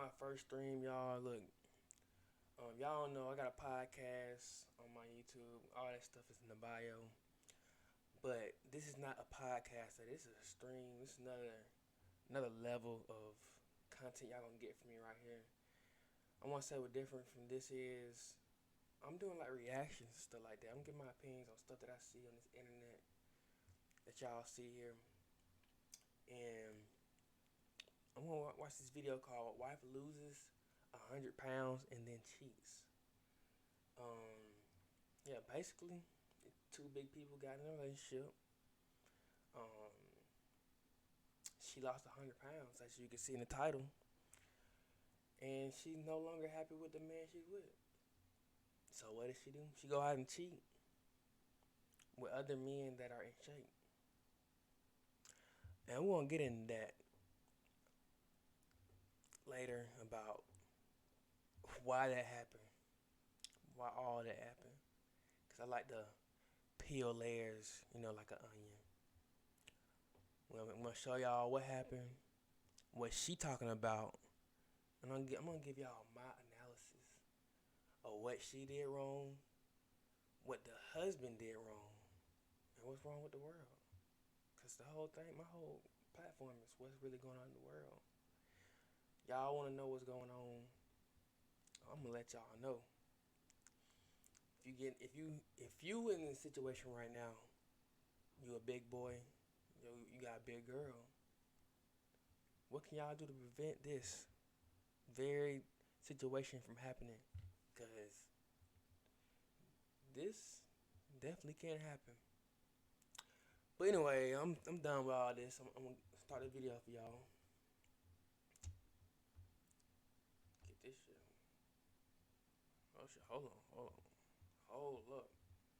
my first stream, y'all. Look, y'all don't know I got a podcast on my YouTube. All that stuff is in the bio. But this is not a podcast. This is a stream. This is another level of content y'all gonna get from me right here. I want to say what different from this is. I'm doing like reactions and stuff like that. I'm giving my opinions on stuff that I see on this internet that y'all see here, and I'm gonna watch this video called "Wife Loses 100 pounds and Then Cheats." Yeah, basically, two big people got in a relationship. Um, she lost 100 pounds, as you can see in the title, and she's no longer happy with the man she's with. So what does she do? She go out and cheat with other men that are in shape. And we're gonna get into that later about why that happened, why all that happened. Cause I like to peel layers, like an onion. I'm gonna show y'all what happened, what she talking about, and I'm gonna give y'all my analysis of what she did wrong, what the husband did wrong, and what's wrong with the world. Cause the whole thing, my whole platform is what's really going on in the world. Y'all wanna know what's going on? I'm gonna let y'all know. If you in a situation right now, you a big boy, you got a big girl. What can y'all do to prevent this very situation from happening? Cause this definitely can't happen. But anyway, I'm done with all this. I'm gonna start the video for y'all. Get this shit. Oh shit, hold up.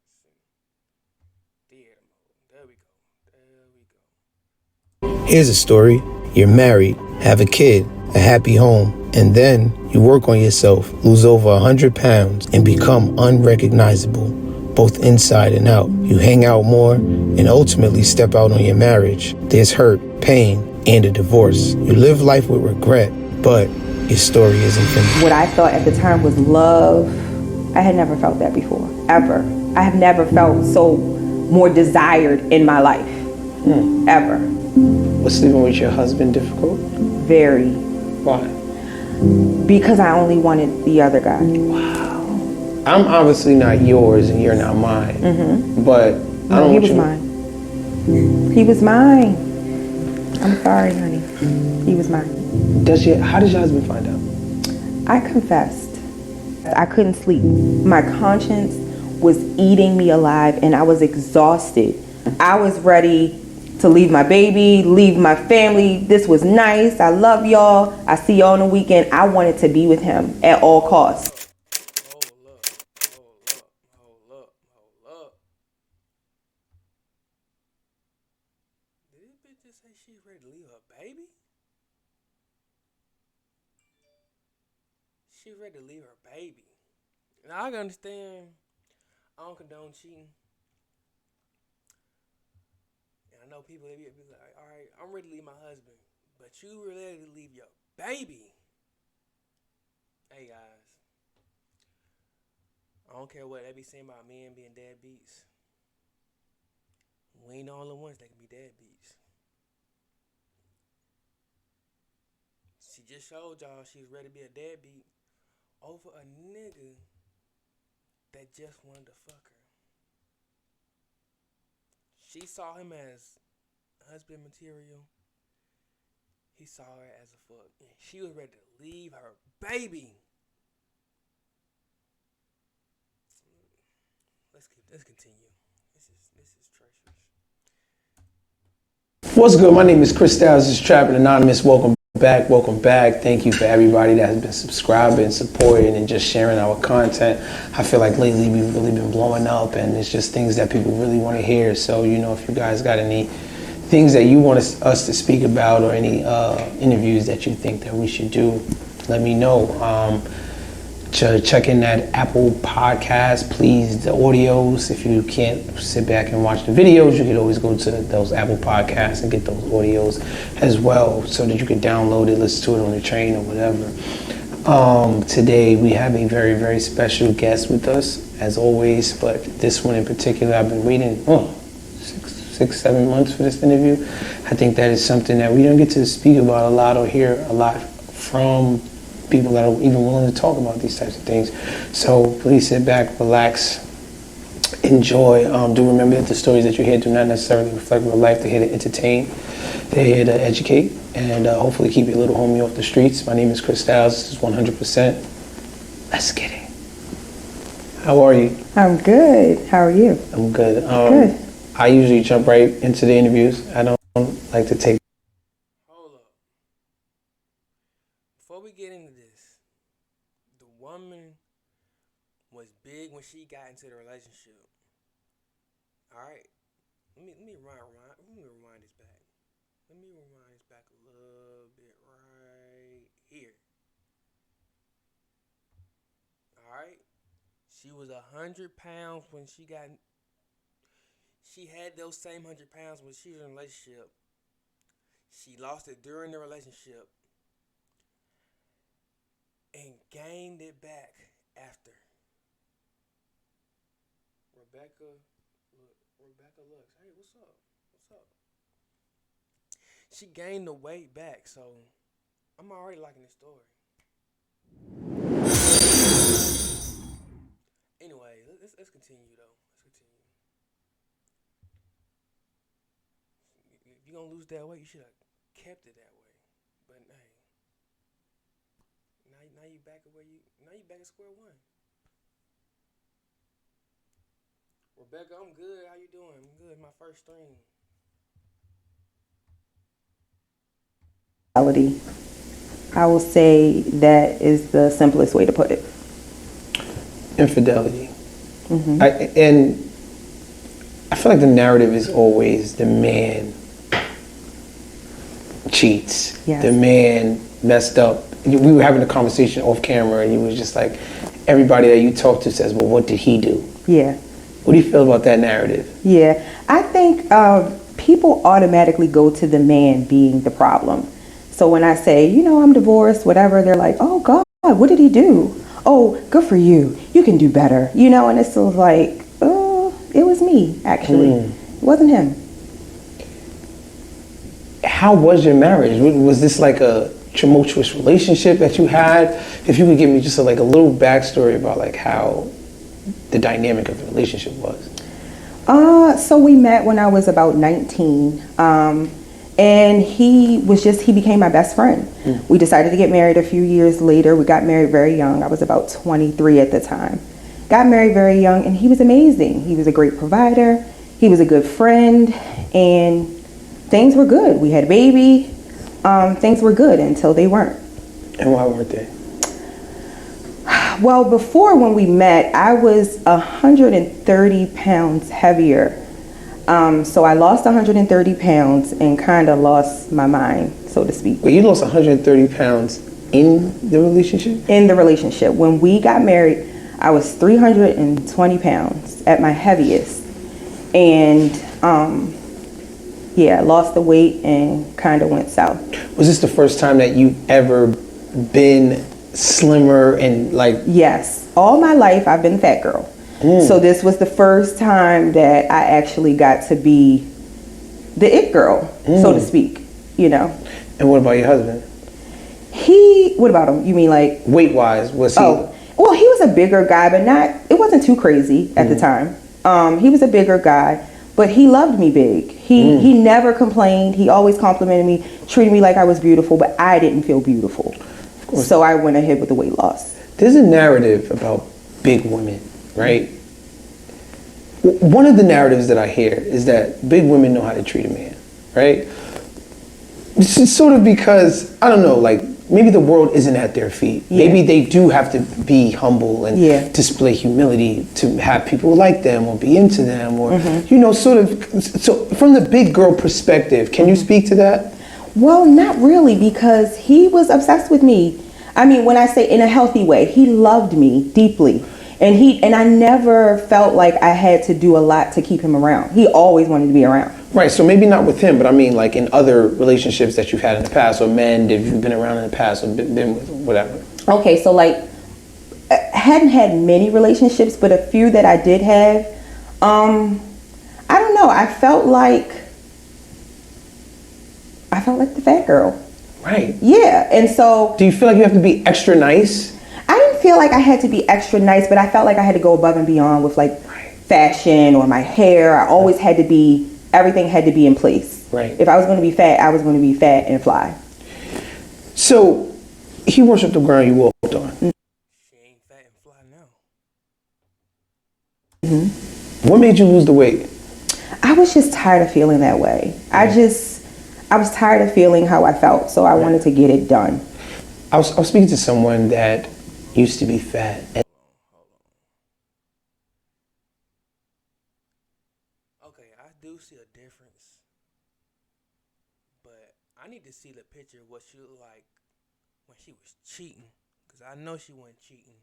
Let's see. Theater mode. There we go. Here's a story. You're married, have a kid, a happy home, and then you work on yourself, lose over 100 pounds, and become unrecognizable, both inside and out. You hang out more and ultimately step out on your marriage. There's hurt, pain, and a divorce. You live life with regret, but your story isn't finished. What I thought at the time was love, I had never felt that before, ever. I have never felt so more desired in my life, ever. Was sleeping with your husband difficult? Very. Why? Because I only wanted the other guy. Wow. I'm obviously not yours and you're not mine. But I don't he want was you mine. He was mine. I'm sorry, honey. He was mine. How does your husband find out? I confessed. I couldn't sleep. My conscience was eating me alive and I was exhausted. I was ready to leave my baby, leave my family. This was nice. I love y'all. I see y'all on the weekend. I wanted to be with him at all costs. Hold up. Did this bitch just say she's ready to leave her baby? She's ready to leave her baby. Now I can understand. I don't condone cheating. And I know people they be like, all right, I'm ready to leave my husband, but you ready to leave your baby? Hey guys, I don't care what they be saying about men being deadbeats. We ain't the only ones that can be deadbeats. She just showed y'all she's ready to be a deadbeat over a nigga that just wanted to fuck her. She saw him as husband material. He saw her as a fuck. And she was ready to leave her baby. Let's continue. This is treacherous. What's good? My name is Chris Styles. This is Trapping Anonymous. Welcome back. Thank you for everybody that has been subscribing, supporting, and just sharing our content. I feel like lately we've really been blowing up, and it's just things that people really want to hear. So, if you guys got any things that you want us to speak about or any interviews that you think that we should do, let me know. checking that Apple Podcast. Please, the audios. If you can't sit back and watch the videos, you can always go to those Apple Podcasts and get those audios as well, so that you can download it, listen to it on the train or whatever. Today we have a very, very special guest with us, as always, but this one in particular, I've been waiting 6-7 months for this interview. I think that is something that we don't get to speak about a lot or hear a lot from people that are even willing to talk about these types of things. So please sit back, relax, enjoy. Do remember that the stories that you hear do not necessarily reflect real life. They're here to entertain, they're here to educate, and hopefully keep your little homie off the streets. My name is Chris Styles. This is 100%. Let's get it. How are you? I'm good. How are you? I'm good. Good. I usually jump right into the interviews. I don't like to take. Hold up. Before we get into this, the woman was big when she got into the relationship. All right. Let me rewind this back. Let me rewind this back a little bit right here. All right. She was 100 pounds when she got. She had those same 100 pounds when she was in a relationship. She lost it during the relationship and gained it back after. Rebecca looks. Hey, what's up? She gained the weight back, so I'm already liking this story. Anyway, let's continue though. If you're gonna lose that weight, you should have kept it that way. But hey, now you back at square one. Rebecca, I'm good. How you doing? I'm good. My first stream. I will say that is the simplest way to put it. Infidelity. Mm-hmm. And I feel like the narrative is always the man cheats. Yes. The man messed up. We were having a conversation off camera and you was just like, everybody that you talk to says, well, what did he do? Yeah. What do you feel about that narrative? Yeah. I think people automatically go to the man being the problem. So when I say, I'm divorced, whatever, they're like, oh God, what did he do? Oh, good for you. You can do better. And it's sort of like, oh, it was me, actually. It wasn't him. How was your marriage? Was this like a tumultuous relationship that you had? If you could give me just a little backstory about how the dynamic of the relationship was. So we met when I was about 19. And he became my best friend. We decided to get married a few years later. We got married very young. I was about 23 at the time. Got married very young, and he was amazing. He was a great provider. He was a good friend, and things were good. We had a baby. Things were good until they weren't. And why weren't they? Well, before when we met, I was 130 pounds heavier. So I lost 130 pounds and kind of lost my mind, so to speak. Well, you lost 130 pounds in the relationship? In the relationship. When we got married, I was 320 pounds at my heaviest. And, lost the weight and kind of went south. Was this the first time that you ever been slimmer and Yes. All my life, I've been a fat girl. So this was the first time that I actually got to be the it girl, so to speak, And what about your husband? What about him? You mean weight-wise, was he? Oh, well, he was a bigger guy, but it wasn't too crazy at the time. He was a bigger guy, but he loved me big. He never complained. He always complimented me, treated me like I was beautiful, but I didn't feel beautiful. So I went ahead with the weight loss. There's a narrative about big women, right? One of the narratives that I hear is that big women know how to treat a man, right? It's just sort of because, I don't know, maybe the world isn't at their feet. Yeah. Maybe they do have to be humble and display humility to have people like them or be into them or, so from the big girl perspective, can you speak to that? Well, not really, because he was obsessed with me. I mean, when I say in a healthy way, he loved me deeply. And I never felt like I had to do a lot to keep him around. He always wanted to be around. Right, so maybe not with him, but I mean like in other relationships that you've had in the past, or men that you've been around in the past, or been with, whatever. Okay, so like, I hadn't had many relationships, but a few that I did have, I don't know, I felt like the fat girl. Right. Yeah, and so... Do you feel like you have to be extra nice? I didn't feel like I had to be extra nice, but I felt like I had to go above and beyond with like fashion or my hair. I always had to be, everything had to be in place. Right. If I was going to be fat, I was going to be fat and fly. So, he worshiped the ground you walked on. She ain't fat and fly now. Mm-hmm. What made you lose the weight? I was just tired of feeling that way. I was tired of feeling how I felt, so I wanted to get it done. I was speaking to someone that used to be fat. Okay, I do see a difference, but I need to see the picture of what she looked like when she was cheating, because I know she wasn't cheating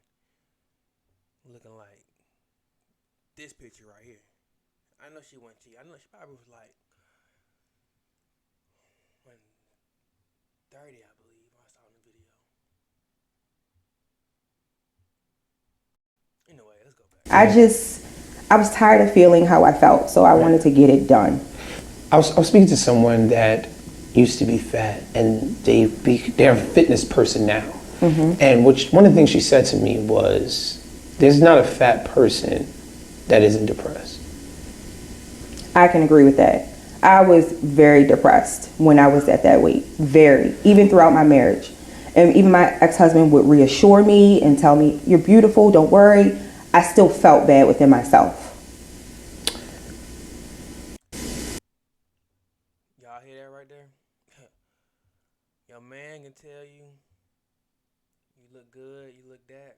looking like this picture right here. I know she wasn't cheating. I know she probably was like 130, I believe, I saw in the video. Anyway, let's go back. I was tired of feeling how I felt, so I wanted to get it done. I was speaking to someone that used to be fat, and they're a fitness person now. Mm-hmm. And one of the things she said to me was, there's not a fat person that isn't depressed. I can agree with that. I was very depressed when I was at that weight, very, even throughout my marriage. And even my ex-husband would reassure me and tell me, you're beautiful, don't worry. I still felt bad within myself. Y'all hear that right there? Your man can tell you, you look good, you look that.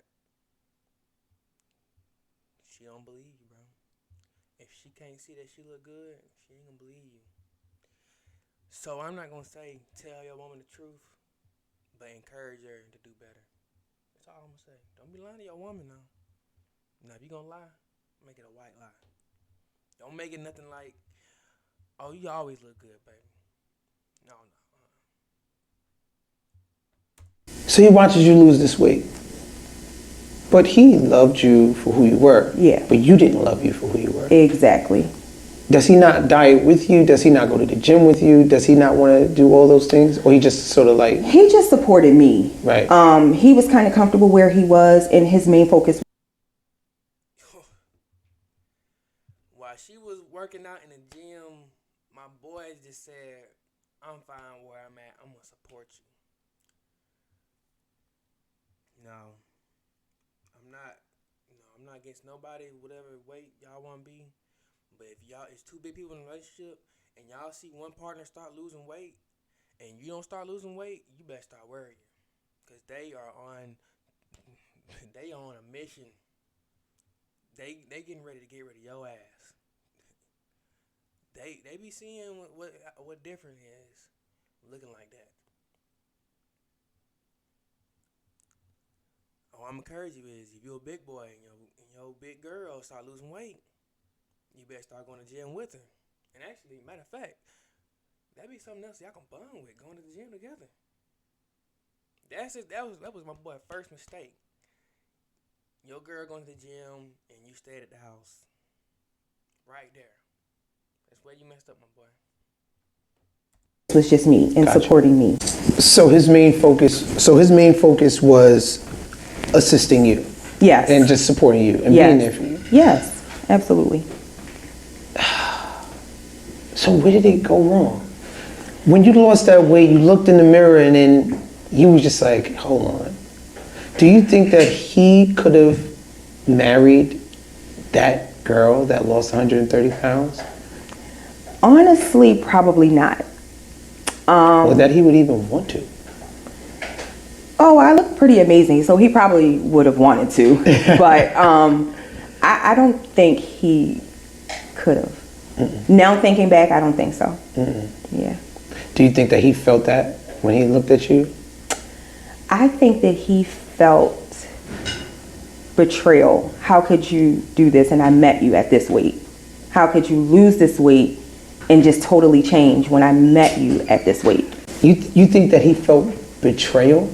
She don't believe you, bro. If she can't see that she look good, she ain't gonna believe you. So I'm not gonna say tell your woman the truth, but encourage her to do better. That's all I'm gonna say. Don't be lying to your woman now. Now if you gonna lie, make it a white lie. Don't make it nothing like, oh, you always look good, baby. No. So he watches you lose this weight. But he loved you for who you were. Yeah. But you didn't love you for who you were. Exactly. Does he not diet with you? Does he not go to the gym with you? Does he not want to do all those things? Or he just sort of like... He just supported me. Right. He was kind of comfortable where he was, and his main focus... While she was working out in the gym, my boys just said, I'm fine where I'm at. I'm going to support you. No. I'm not against nobody, whatever weight y'all want to be. But if y'all, it's two big people in a relationship, and y'all see one partner start losing weight, and you don't start losing weight, you better start worrying. Because they are on a mission. They getting ready to get rid of your ass. They be seeing what different is looking like that. All I'm encouraging you is, if you're a big boy and your big girl start losing weight, you better start going to the gym with her. And actually, matter of fact, that'd be something else y'all can bond with, going to the gym together. That was my boy's first mistake. Your girl going to the gym and you stayed at the house. Right there. That's where you messed up, my boy. It was just me and supporting me. So his main focus was assisting you. Yes. And just supporting you and being there for you. Yes, absolutely. So where did it go wrong? When you lost that weight, you looked in the mirror and then you was just like, hold on. Do you think that he could have married that girl that lost 130 pounds? Honestly, probably not. Or that he would even want to? Oh, I look pretty amazing, so he probably would have wanted to. But I don't think he could have. Mm-mm. Now thinking back, I don't think so. Mm-mm. Yeah. Do you think that he felt that when he looked at you? I think that he felt betrayal. How could you do this and I met you at this weight? How could you lose this weight and just totally change when I met you at this weight? You think that he felt betrayal?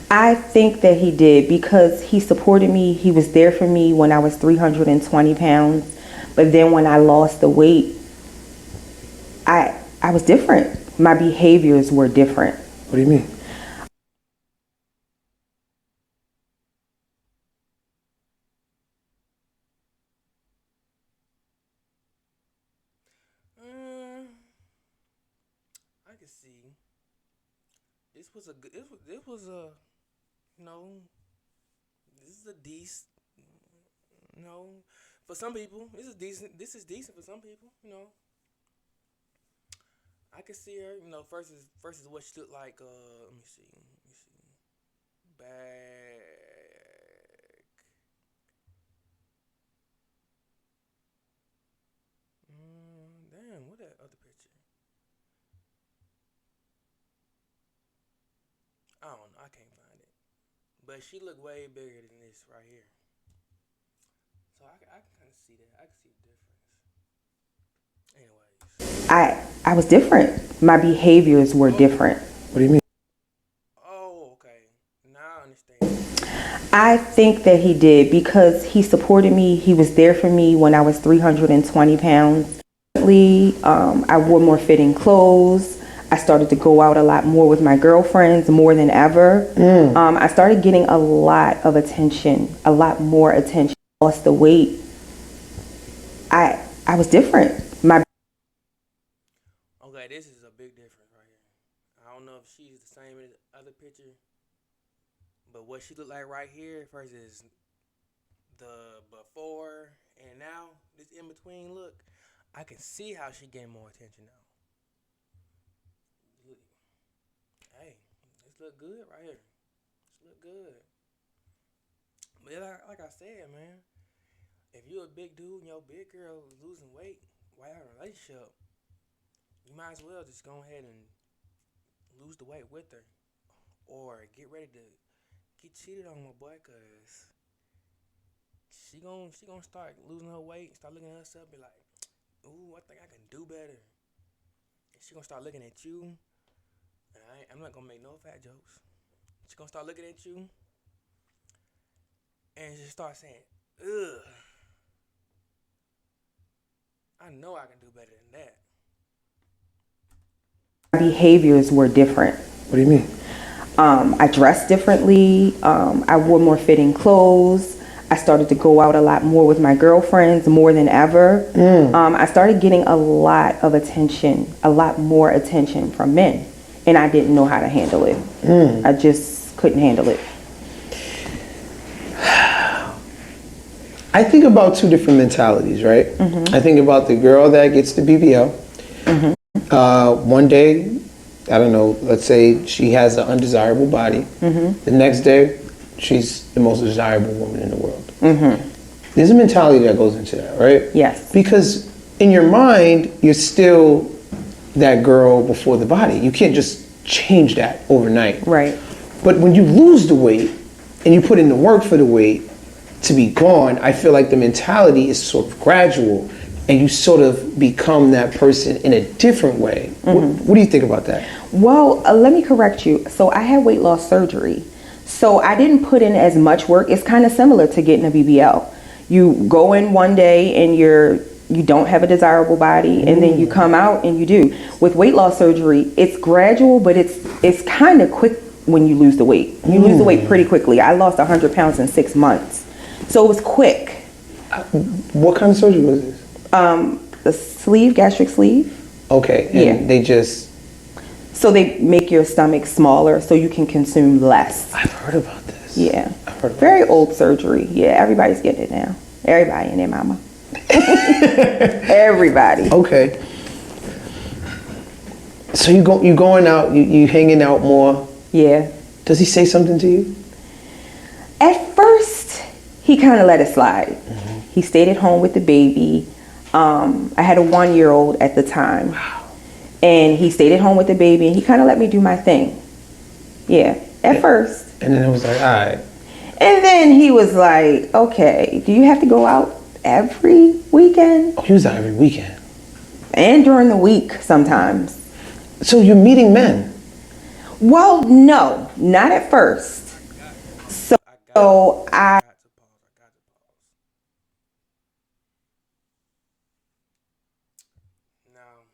I think that he did because he supported me. He was there for me when I was 320 pounds. But then when I lost the weight, I was different. My behaviors were different. What do you mean? I can see. This was a good. This was a. You know. This is a decent. You know, for some people, this is decent. This is decent for some people. You know. I can see her. You know, versus what she looked like. Let me see. Back. Damn, what that other picture? I don't know. I can't find it. But she looked way bigger than this right here. So I can kind of see that. I can see the difference. Anyways. I was different. My behaviors were different. What do you mean? Oh, okay. Now I understand. I think that he did because he supported me. He was there for me when I was 320 pounds. I wore more fitting clothes. I started to go out a lot more with my girlfriends, more than ever. I started getting a lot of attention, a lot more attention. I lost the weight. I was different. Okay, this is a big difference right here. I don't know if she's the same as the other picture, but what she looked like right here versus the before and now, this in between look, I can see how she getting more attention now. Hey, this look good right here. This look good. But like I said, man, if you're a big dude and your big girl is losing weight while you're in a relationship, you might as well just go ahead and lose the weight with her. Or get ready to get cheated on, my boy, because she gonna start losing her weight, start looking at herself, be like, ooh, I think I can do better. And she gonna start looking at you. And I'm not gonna make no fat jokes. She gonna start looking at you. And she start saying, ugh, I know I can do better than that. Behaviors were different. What do you mean? I dressed differently. I wore more fitting clothes. I started to go out a lot more with my girlfriends, more than ever. I started getting a lot of attention, a lot more attention from men. And I didn't know how to handle it. I just couldn't handle it. I think about two different mentalities, right? I think about the girl that gets the BBL. One day, I don't know, let's say she has an undesirable body. The next day, she's the most desirable woman in the world. There's a mentality that goes into that, right? Yes. Because in your mind, you're still that girl before the body. You can't just change that overnight. Right. But when you lose the weight and you put in the work for the weight to be gone, I feel like the mentality is sort of gradual and you sort of become that person in a different way. What do you think about that? Well, let me correct you. So I had weight loss surgery. So I didn't put in as much work. It's kind of similar to getting a BBL. You go in one day and you don't have a desirable body, and then you come out and you do. With weight loss surgery, it's gradual, but it's kind of quick when you lose the weight. You lose the weight pretty quickly. I lost 100 pounds in 6 months. So it was quick. What kind of surgery was this? The sleeve, gastric sleeve. Okay, and they just... So they make your stomach smaller so you can consume less. I've heard about this. Yeah. I've heard about Very old surgery. Yeah, everybody's getting it now. Everybody and their mama. Everybody. Okay. So you going out, you hanging out more. Yeah. Does he say something to you? At first, he kind of let it slide. He stayed at home with the baby. I had a 1-year-old at the time. Wow. And he stayed at home with the baby and he kind of let me do my thing. Yeah, at first. And then it was like, all right. And then he was like, okay, do you have to go out every weekend? Oh, he was out every weekend. And during the week sometimes. So you're meeting men? Well, no, not at first. So I Now,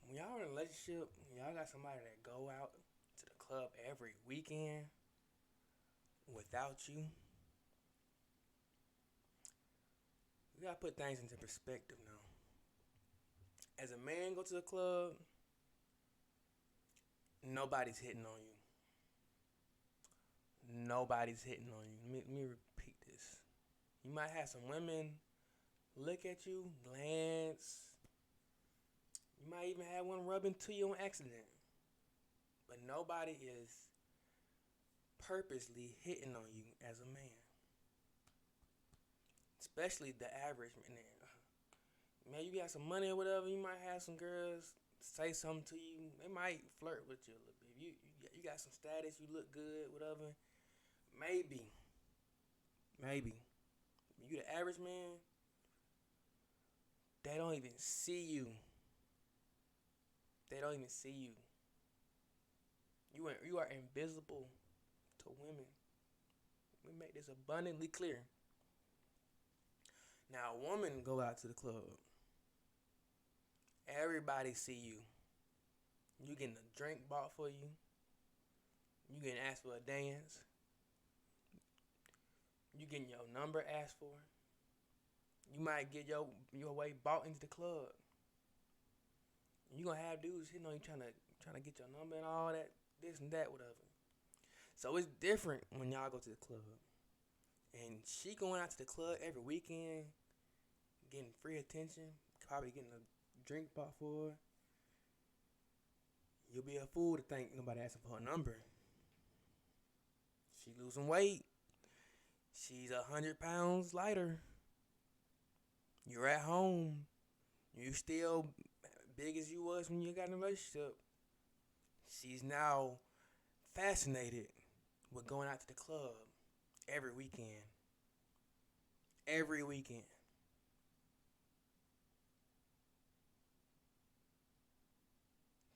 when y'all in a relationship, y'all got somebody that go out to the club every weekend without you. You gotta put things into perspective now. As a man go to the club, nobody's hitting on you. Nobody's hitting on you. Let me repeat this. You might have some women look at you, glance. You might even have one rub into you on accident. But nobody is purposely hitting on you as a man. Especially the average man. Man, you got some money or whatever, you might have some girls say something to you. They might flirt with you a little bit. You got some status, you look good, whatever. Maybe. You the average man, they don't even see you. They don't even see you. You are invisible to women. We make this abundantly clear. Now, a woman go out to the club. Everybody see you. You getting a drink bought for you. You getting asked for a dance. You getting your number asked for. You might get your way bought into the club. You gonna have dudes hitting on you trying to get your number and all that, this and that, whatever. So it's different when y'all go to the club. And she going out to the club every weekend, getting free attention, probably getting a drink bought for her. You'll be a fool to think nobody asking for her number. She losing weight. She's 100 pounds lighter. You're at home. You still big as you was when you got in a relationship. She's now fascinated with going out to the club every weekend. Every weekend.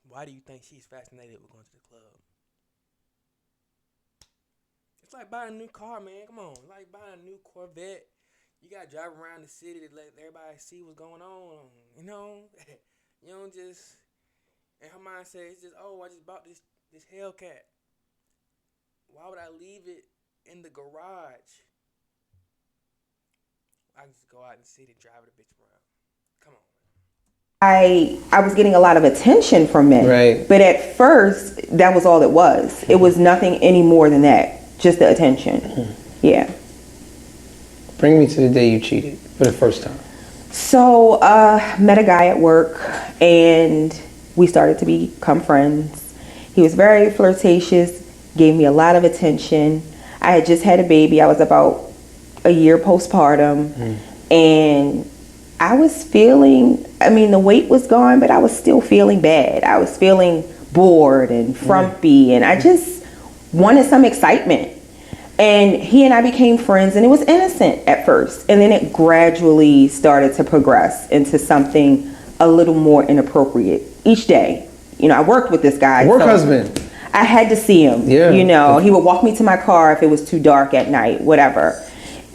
Why do you think she's fascinated with going to the club? It's like buying a new car, man. Come on. It's like buying a new Corvette. You got to drive around the city to let everybody see what's going on. You know? You don't just... And her mind says, it's just, oh, I just bought this Hellcat. Why would I leave it in the garage? I can just go out in the city and drive the bitch around. Come on. I was getting a lot of attention from men. Right. But at first, that was all it was. It was nothing any more than that. Just the attention. Mm-hmm. Yeah. Bring me to the day you cheated for the first time. So, met a guy at work and we started to become friends. He was very flirtatious, gave me a lot of attention. I had just had a baby. I was about a year postpartum. And I was feeling, the weight was gone, but I was still feeling bad. I was feeling bored and frumpy, and I just wanted some excitement. And he and I became friends, and it was innocent at first. And then it gradually started to progress into something a little more inappropriate each day. I worked with this guy. Work husband. I had to see him. Yeah. He would walk me to my car if it was too dark at night, whatever.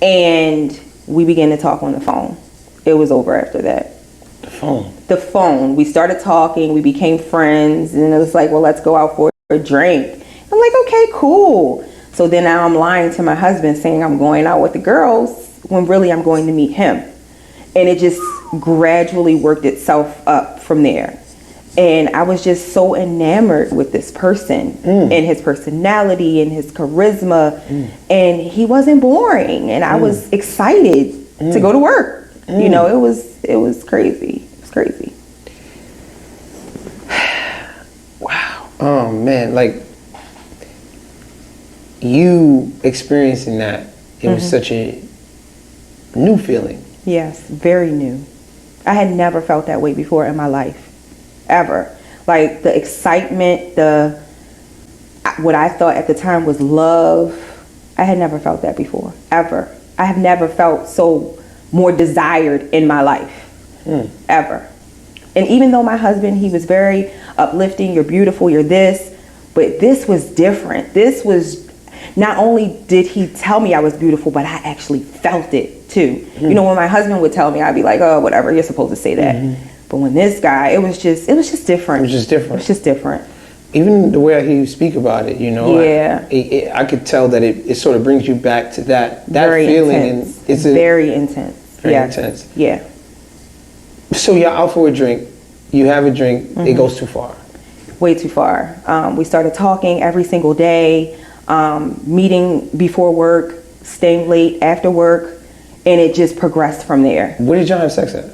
And we began to talk on the phone. It was over after that. The phone. We started talking. We became friends. And it was like, well, let's go out for a drink. I'm like, okay, cool. So then now I'm lying to my husband saying I'm going out with the girls when really I'm going to meet him. And it just gradually worked itself up from there. And I was just so enamored with this person and his personality and his charisma. And he wasn't boring. And I was excited to go to work. It was crazy. It was crazy. Wow. Oh, man. Like, you experiencing that, it was such a new feeling. Yes, very new. I had never felt that way before in my life, ever. Like the excitement, the what I thought at the time was love, I had never felt that before, ever. I have never felt so more desired in my life, ever. And even though my husband, he was very uplifting, you're beautiful, you're this, but this was different. This was, not only did he tell me I was beautiful, but I actually felt it too. You know, when my husband would tell me, I'd be like, oh, whatever, you're supposed to say that. But when this guy, it was just different. It was just different. It was just different. Even the way I hear you speak about it, you know, Yeah. I could tell that it sort of brings you back to that Very feeling. intense. And it's very intense. very Yeah. intense. Yeah. So you're out for a drink. You have a drink. It goes too far. Way too far. We started talking every single day, meeting before work, staying late after work, and it just progressed from there. Where did y'all have sex at?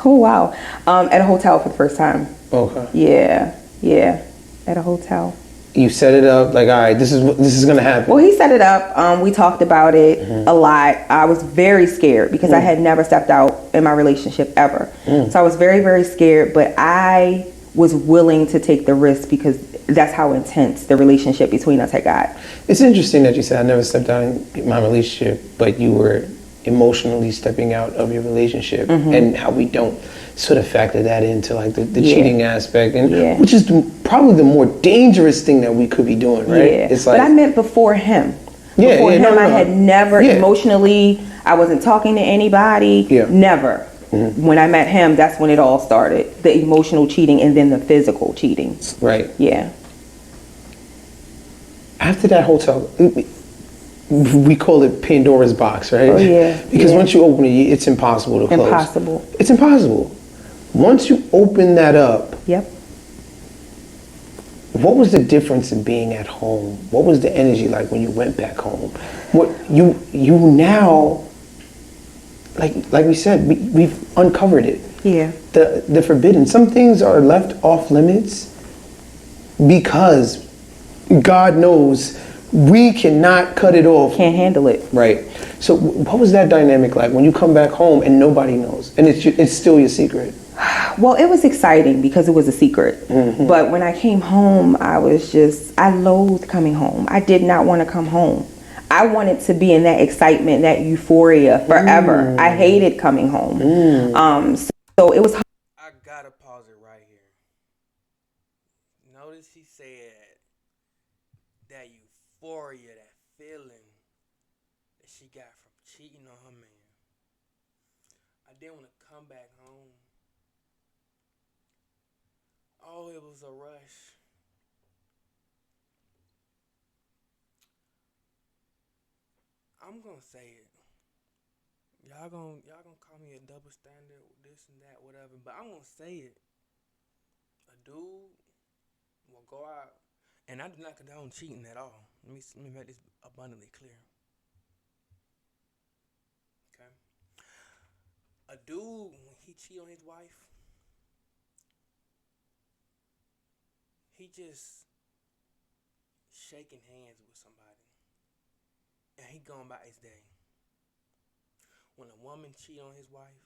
Oh, wow. At a hotel for the first time. Okay. Yeah. At a hotel. You set it up like, all right, this is gonna happen. Well, he set it up. We talked about it a lot. I was very scared because I had never stepped out in my relationship ever. So I was very, very scared, but I was willing to take the risk because that's how intense the relationship between us had got. It's interesting that you said I never stepped out in my relationship, but you were emotionally stepping out of your relationship, and how we don't sort of factor that into like the cheating aspect, and which is probably the more dangerous thing that we could be doing, right? Yeah. It's like, but I meant before him. Before him, I had never emotionally, I wasn't talking to anybody, never. When I met him, that's when it all started. The emotional cheating and then the physical cheating. Right. Yeah. After that hotel, we call it Pandora's box, right? Oh, yeah. Because once you open it, it's impossible to close. Impossible. It's impossible. Once you open that up, Yep. what was the difference in being at home? What was the energy like when you went back home? What you now, like we said, we've uncovered it. Yeah. The forbidden. Some things are left off limits because God knows we cannot cut it off. Can't handle it. Right. So what was that dynamic like when you come back home and nobody knows and it's still your secret? Well, it was exciting because it was a secret. But when I came home, I loathed coming home. I did not want to come home. I wanted to be in that excitement, that euphoria forever. I hated coming home. So it was hard. I gotta pause it right here. Notice he said that euphoria, that feeling that she got from cheating on her man. I didn't want to come back home. Oh, it was a rush. I'm gonna say it. Y'all gonna call me a double standard, this and that, whatever. But I'm gonna say it. A dude will go out, and I do not condone cheating at all. Let me make this abundantly clear. Okay. A dude, when he cheat on his wife, he just shaking hands with somebody, and he going about his day. When a woman cheat on his wife,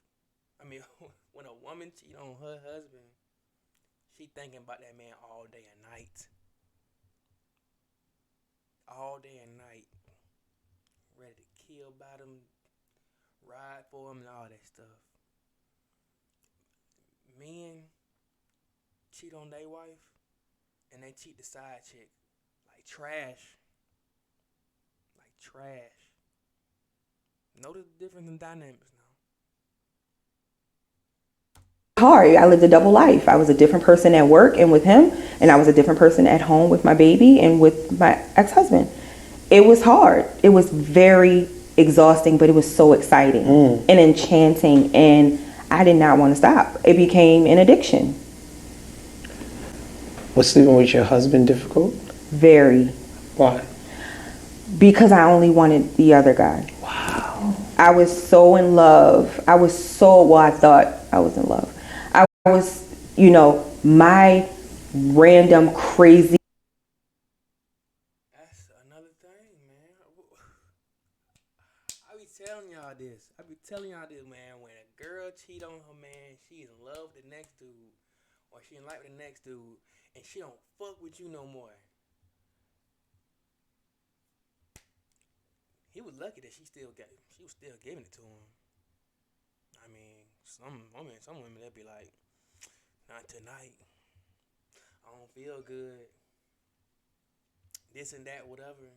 when a woman cheat on her husband, she thinking about that man all day and night. All day and night. Ready to kill about him, ride for him, and all that stuff. Men cheat on their wife, and they cheat the side chick like trash. Like trash. Notice the difference in dynamics now. Hard. I lived a double life. I was a different person at work and with him, and I was a different person at home with my baby and with my ex-husband. It was hard. It was very exhausting, but it was so exciting and enchanting, and I did not want to stop. It became an addiction. Was sleeping with your husband difficult? Very. Why? Because I only wanted the other guy. Wow. I was so in love. I thought I was in love. I was, my random crazy. That's another thing, man. I be telling y'all this. Man. When a girl cheat on her man, she in love with the next dude, or she in like the next dude, and she don't fuck with you no more. He was lucky that she was still giving it to him. I mean, some women they'll be like, not tonight. I don't feel good. This and that, whatever.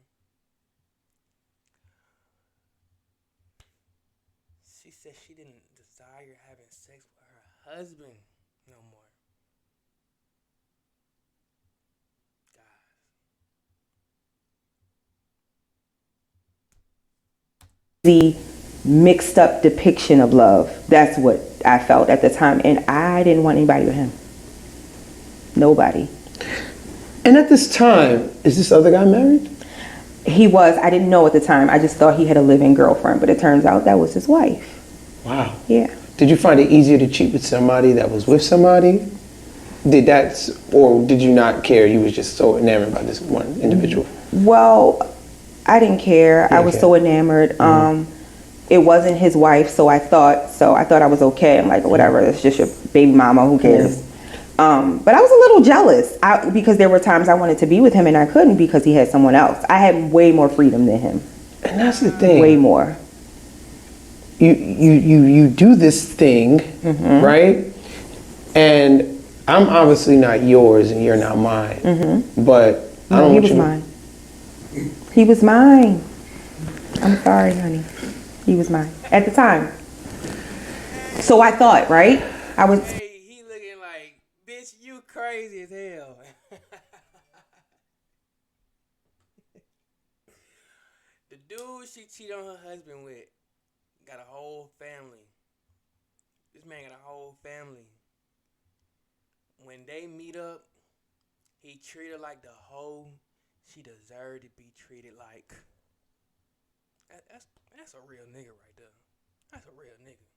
She said she didn't desire having sex with her husband no more. The mixed up depiction of love. That's what I felt at the time. And I didn't want anybody with him. Nobody. And at this time, is this other guy married? He was. I didn't know at the time. I just thought he had a living girlfriend, but it turns out that was his wife. Wow. Yeah. Did you find it easier to cheat with somebody that was with somebody? Or did you not care? You was just so enamored by this one individual? Well, I didn't care. I was so enamored. It wasn't his wife, so I thought I was okay. I'm like, whatever, it's just your baby mama, who cares? But I was a little jealous because there were times I wanted to be with him and I couldn't because he had someone else. I had way more freedom than him. And that's the thing. Way more. You do this thing, right? And I'm obviously not yours and you're not mine. But I don't he was mine. He was mine. I'm sorry, honey. He was mine at the time. So I thought, right? I was. Hey, he looking like, bitch, you crazy as hell. The dude she cheated on her husband with got a whole family. This man got a whole family. When they meet up, he treated her like the hoe she deserved to be treated like. That's a real nigga right there. That's a real nigga.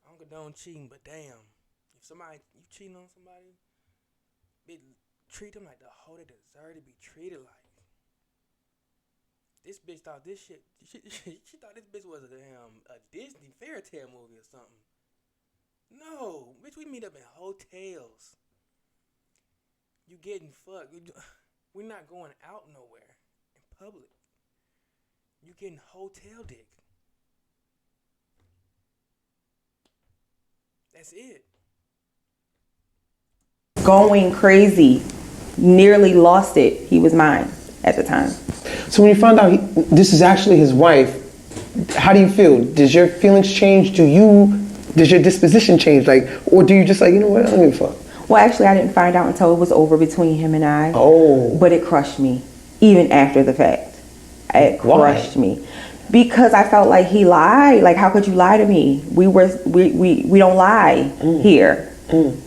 I don't condone cheating, but damn, if you cheating on somebody, treat them like the hoe they deserve to be treated like. This bitch thought this shit. She thought this bitch was a Disney fairy tale movie or something. No, bitch, we meet up in hotels. You getting fucked. We're not going out nowhere in public. You getting hotel dick. That's it. Going crazy. Nearly lost it. He was mine at the time. So when you found out this is actually his wife, how do you feel? Does your feelings change? Does your disposition change? Or do you just you know what, I don't give a fuck? Well, actually, I didn't find out until it was over between him and I. Oh. But it crushed me, even after the fact. It crushed me. Because I felt like he lied. Like, how could you lie to me? We don't lie here.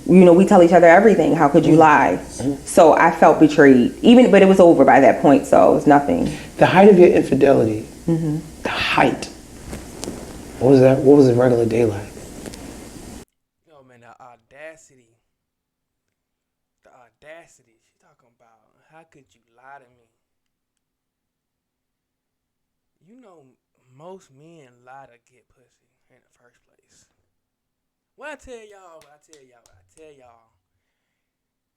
We tell each other everything. How could you lie? So I felt betrayed. But it was over by that point, so it was nothing. The height of your infidelity, the height, what was that? What was a regular day like? Yo, man, the audacity. She talking about, how could you lie to me? You know, most men lie to get pussy in the first place. I tell y'all.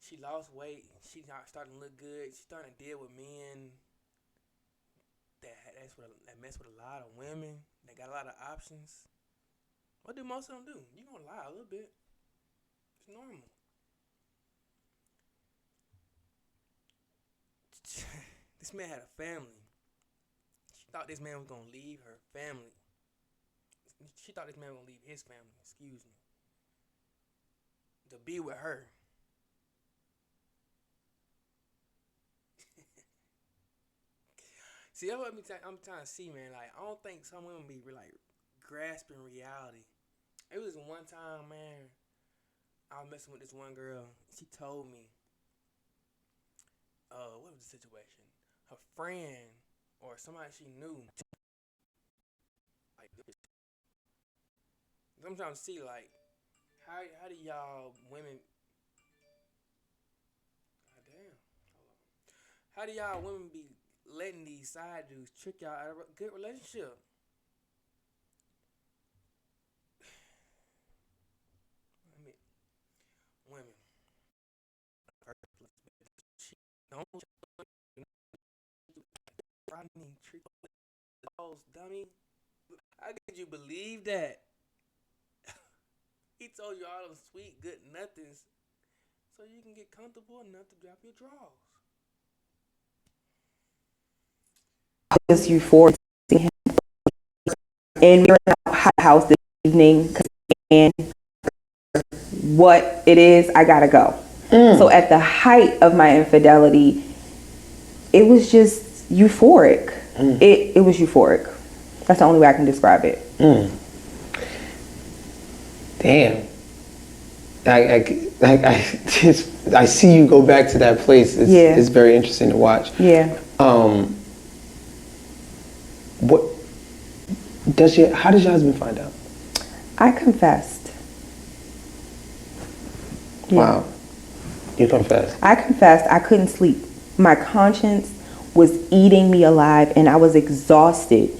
She lost weight. She's starting to look good. She's starting to deal with men that mess with a lot of women. They got a lot of options. What do most of them do? You gonna lie a little bit. It's normal. This man had a family. She thought this man was gonna leave her family. She thought this man was gonna leave his family. Excuse me. To be with her. See, that's what I'm trying to see, man. Like, I don't think some women be grasping reality. It was one time, man, I was messing with this one girl. She told me, what was the situation? Her friend or somebody she knew. I'm trying to see, how do y'all women? Goddamn. How do y'all women be letting these side dudes trick y'all out of a good relationship? Women. Don't Rodney Tree balls, dummy. How could you believe that? He told you all them sweet good nothings so you can get comfortable enough to drop your drawers. Just euphoric seeing him. And we were in our house this evening, and what it is, I gotta go. So at the height of my infidelity, it was just euphoric. It was euphoric. That's the only way I can describe it. Damn. I see you go back to that place. It's very interesting to watch. Yeah. How does your husband find out? I confessed. Yeah. Wow. You confessed. I confessed. I couldn't sleep. My conscience was eating me alive, and I was exhausted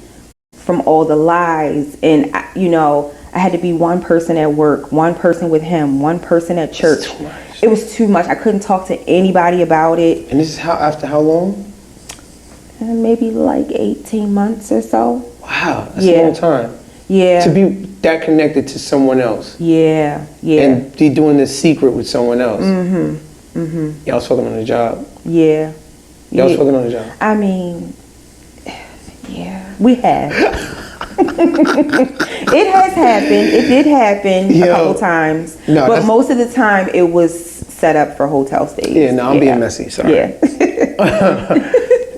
from all the lies. And, I had to be one person at work, one person with him, one person at church. It's too much. It was too much. I couldn't talk to anybody about it. And this is after how long? Maybe like 18 months or so. Wow, that's a long time. Yeah. To be that connected to someone else. Yeah. And be doing this secret with someone else. Y'all was fucking on the job. Yeah. Y'all was fucking on the job. I mean, yeah, we have. It has happened. It did happen a couple times. No, but most of the time it was set up for hotel stays. Yeah, no, I'm being messy, sorry. Yeah.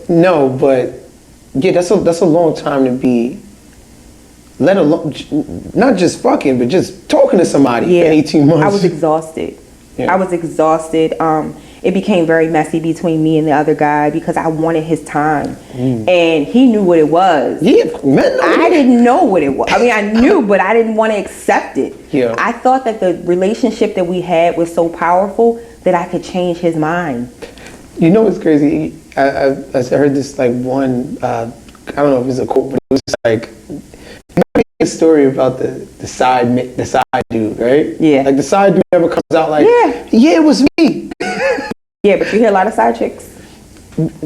No, but yeah, that's a long time to be, let alone, not just fucking, but just talking to somebody for 18 months. I was exhausted. Yeah. I was exhausted. It became very messy between me and the other guy because I wanted his time. And he knew what it was. Yeah, I didn't know what it was. I mean, I knew, but I didn't want to accept it. Yeah. I thought that the relationship that we had was so powerful that I could change his mind. You know what's crazy? I heard this like one, I don't know if it's a quote, but it was like a story about the side dude, right? Yeah. Like the side dude never comes out like, yeah, it was me. Yeah, but you hear a lot of side chicks.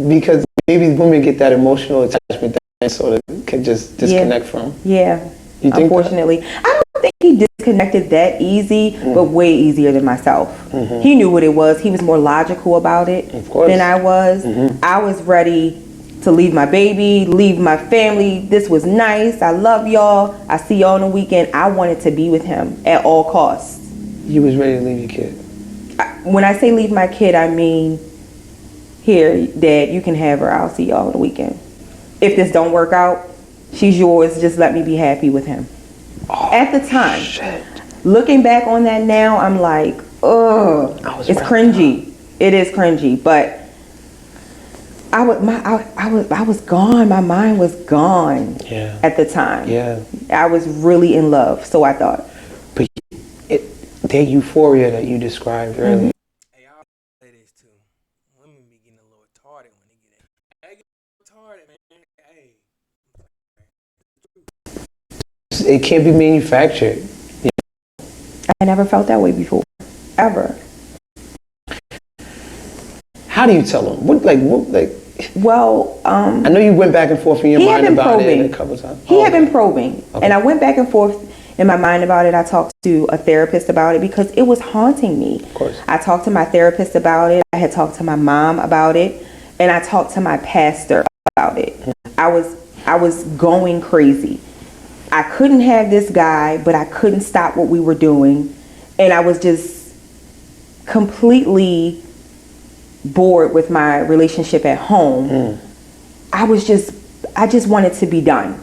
Because maybe women get that emotional attachment that they sort of can just disconnect from. Yeah. You think unfortunately. I don't think he disconnected that easy, but way easier than myself. He knew what it was. He was more logical about it than I was. I was ready to leave my baby, leave my family. This was nice. I love y'all. I see y'all on the weekend. I wanted to be with him at all costs. You was ready to leave your kid? When I say leave my kid, I mean, here, Dad, you can have her. I'll see y'all on the weekend. If this don't work out, she's yours. Just let me be happy with him. At the time, looking back on that now, I'm like, ugh, it's cringy. It is cringy, but I was gone. My mind was gone at the time. Yeah. I was really in love, so I thought. But that euphoria that you described earlier. Hey, I'll say this too. Women be getting a little retarded when they get it. They get retarded, man. Hey. It can't be manufactured. I never felt that way before, ever. How do you tell them? Well, I know you went back and forth in your mind about it a couple times. He had been probing, and I went back and forth in my mind about it. I talked to a therapist about it because it was haunting me. Of course. I talked to my therapist about it. I had talked to my mom about it, and I talked to my pastor about it. I was going crazy. I couldn't have this guy, but I couldn't stop what we were doing, and I was just completely bored with my relationship at home. I just wanted to be done.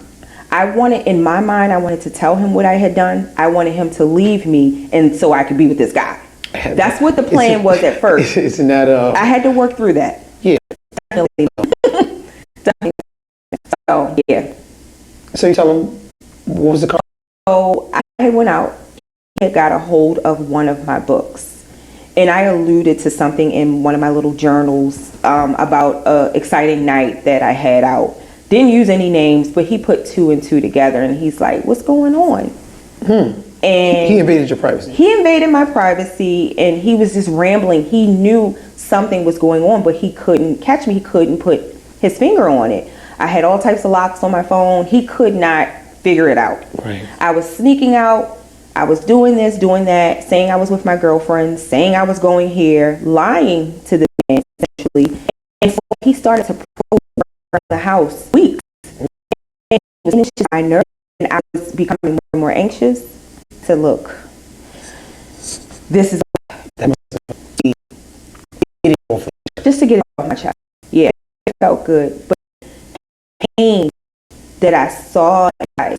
In my mind, I wanted to tell him what I had done. I wanted him to leave me, and so I could be with this guy. That's what the plan was at first. Isn't that I had to work through that. Yeah. Definitely. So, yeah. So you tell him, what was the So I went out and got a hold of one of my books. And I alluded to something in one of my little journals about an exciting night that I had out. Didn't use any names, but he put 2 and 2 together, and he's like, what's going on? And he invaded your privacy. He invaded my privacy, and he was just rambling. He knew something was going on, but he couldn't catch me. He couldn't put his finger on it. I had all types of locks on my phone. He could not figure it out. Right. I was sneaking out. I was doing this, doing that, saying I was with my girlfriend, saying I was going here, lying to the man, essentially. And so he started to probe around the house weeks. And it was just my nerves, and I was becoming more and more anxious. To look, this is just to get it off my chest. Yeah, it felt good, but pain that I saw in his eyes,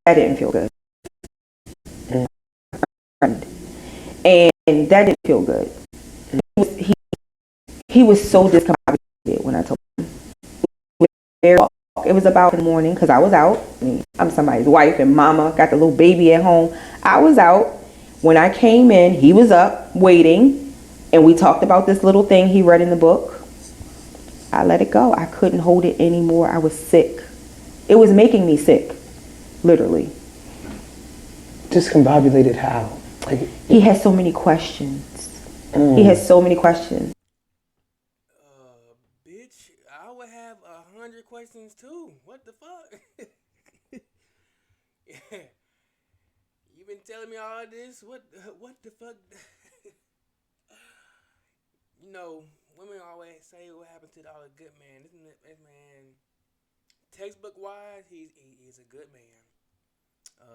that didn't feel good. And that didn't feel good. He was so discombobulated when I told him. It was about in the morning because I was out. I'm somebody's wife and mama, got the little baby at home. I was out. When I came in, he was up waiting, and we talked about this little thing he read in the book. I let it go. I couldn't hold it anymore. I was sick. It was making me sick, literally. Discombobulated how? Like, he has so many questions. He has so many questions. Bitch, I would have 100 questions too. What the fuck? Yeah. You been telling me all this? What the fuck? You know, women always say what happened to all the good man. This man, textbook wise, he's a good man.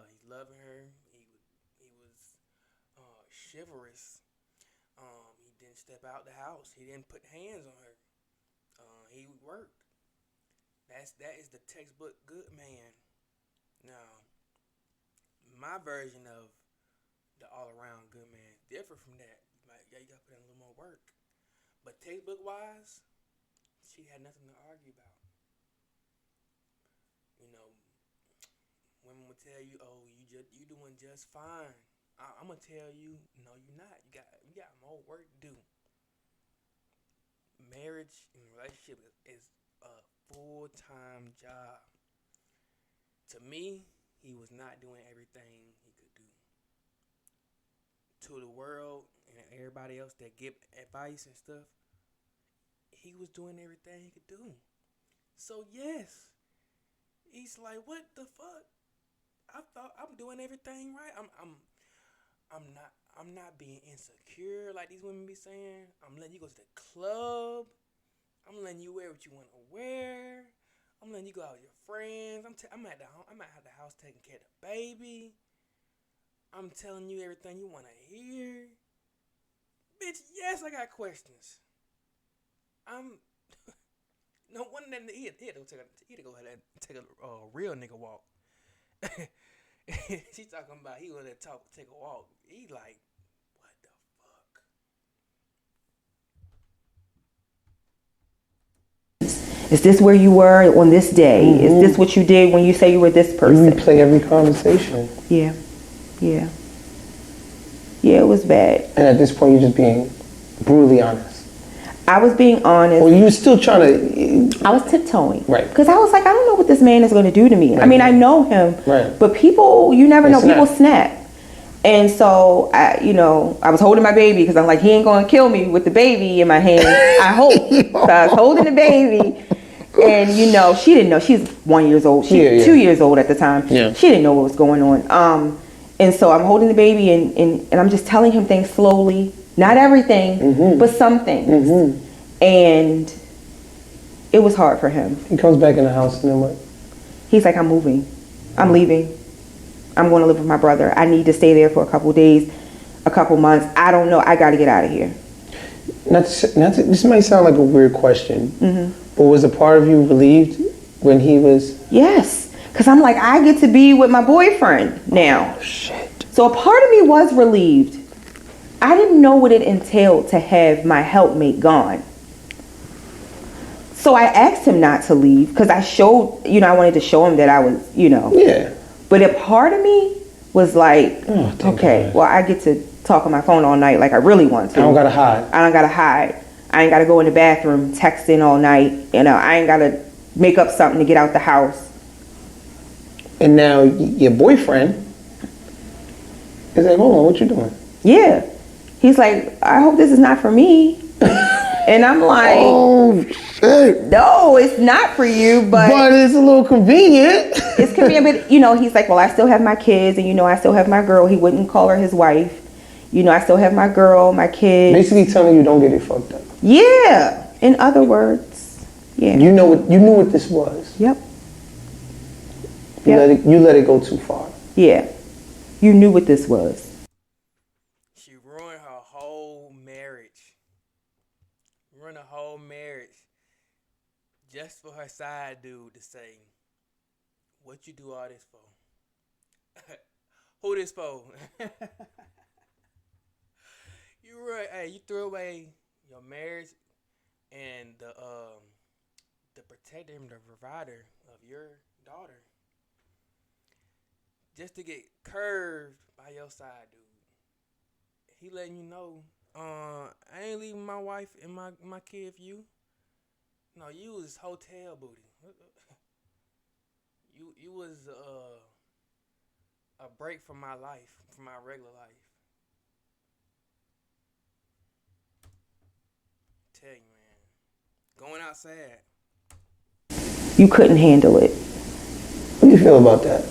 He's loving her. He was chivalrous. He didn't step out the house. He didn't put hands on her. He worked. That is the textbook good man. Now, my version of the all-around good man different from that. You gotta put in a little more work. But textbook wise, she had nothing to argue about. You know, women will tell you, "Oh, you doing just fine." I'm gonna tell you, no, you're not. You got more work to do. Marriage and relationship is a full-time job. To me, he was not doing everything he could do. To the world and everybody else that give advice and stuff, he was doing everything he could do. So yes, he's like, what the fuck? I thought I'm doing everything right. I'm not being insecure like these women be saying. I'm letting you go to the club. I'm letting you wear what you want to wear. I'm letting you go out with your friends. I'm at the house taking care of the baby. I'm telling you everything you want to hear. Bitch, yes, I got questions. No one that he had to go ahead and take a real nigga walk. She's talking about he wanted to take a walk. He like, what the fuck? Is this where you were on this day? Mm-hmm. Is this what you did when you say you were this person? You replay every conversation. Yeah, it was bad. And at this point, you're just being brutally honest. I was being honest. Well, you were still trying to... I was tiptoeing. Right. Because I was like, I don't know what this man is going to do to me. Right. I mean, I know him. Right. But people, you never know. People snap. And so, I was holding my baby because I'm like, he ain't going to kill me with the baby in my hand. I hope. So I was holding the baby. And, she didn't know. She's 1 year old. She's 2 years old at the time. Yeah. She didn't know what was going on. And so I'm holding the baby and I'm just telling him things slowly. Not everything, but some things. And it was hard for him. He comes back in the house and then what? He's like, I'm moving. I'm leaving. I'm going to live with my brother. I need to stay there for a couple days, a couple months. I don't know. I got to get out of here. This might sound like a weird question, but was a part of you relieved when he was? Yes, because I'm like, I get to be with my boyfriend now. Oh, shit. So a part of me was relieved. I didn't know what it entailed to have my helpmate gone. So I asked him not to leave because I showed, I wanted to show him that I was, Yeah. But a part of me was like, okay, well, I get to talk on my phone all night like I really want to. I don't got to hide. I ain't got to go in the bathroom texting all night. I ain't got to make up something to get out the house. And now your boyfriend is like, hold on, what you doing? Yeah. He's like, I hope this is not for me. And I'm like, Oh shit! no, it's not for you, But it's a little convenient. it's convenient. But he's like, well, I still have my kids, and I still have my girl. He wouldn't call her his wife. I still have my girl, my kids. Basically telling you don't get it fucked up. Yeah. In other words, yeah. You knew what this was. Yep. You let it go too far. Yeah. You knew what this was. She ruined her whole marriage. Ruined her whole marriage just for her side dude to say, what you do all this for? Who this for? You threw away your marriage and the protector and the provider of your daughter just to get curved by your side dude. He letting you know, I ain't leaving my wife and my kid for you. No, you was hotel booty. You was a break from my life, from my regular life. Tell you, man, going outside. You couldn't handle it. What do you feel about that?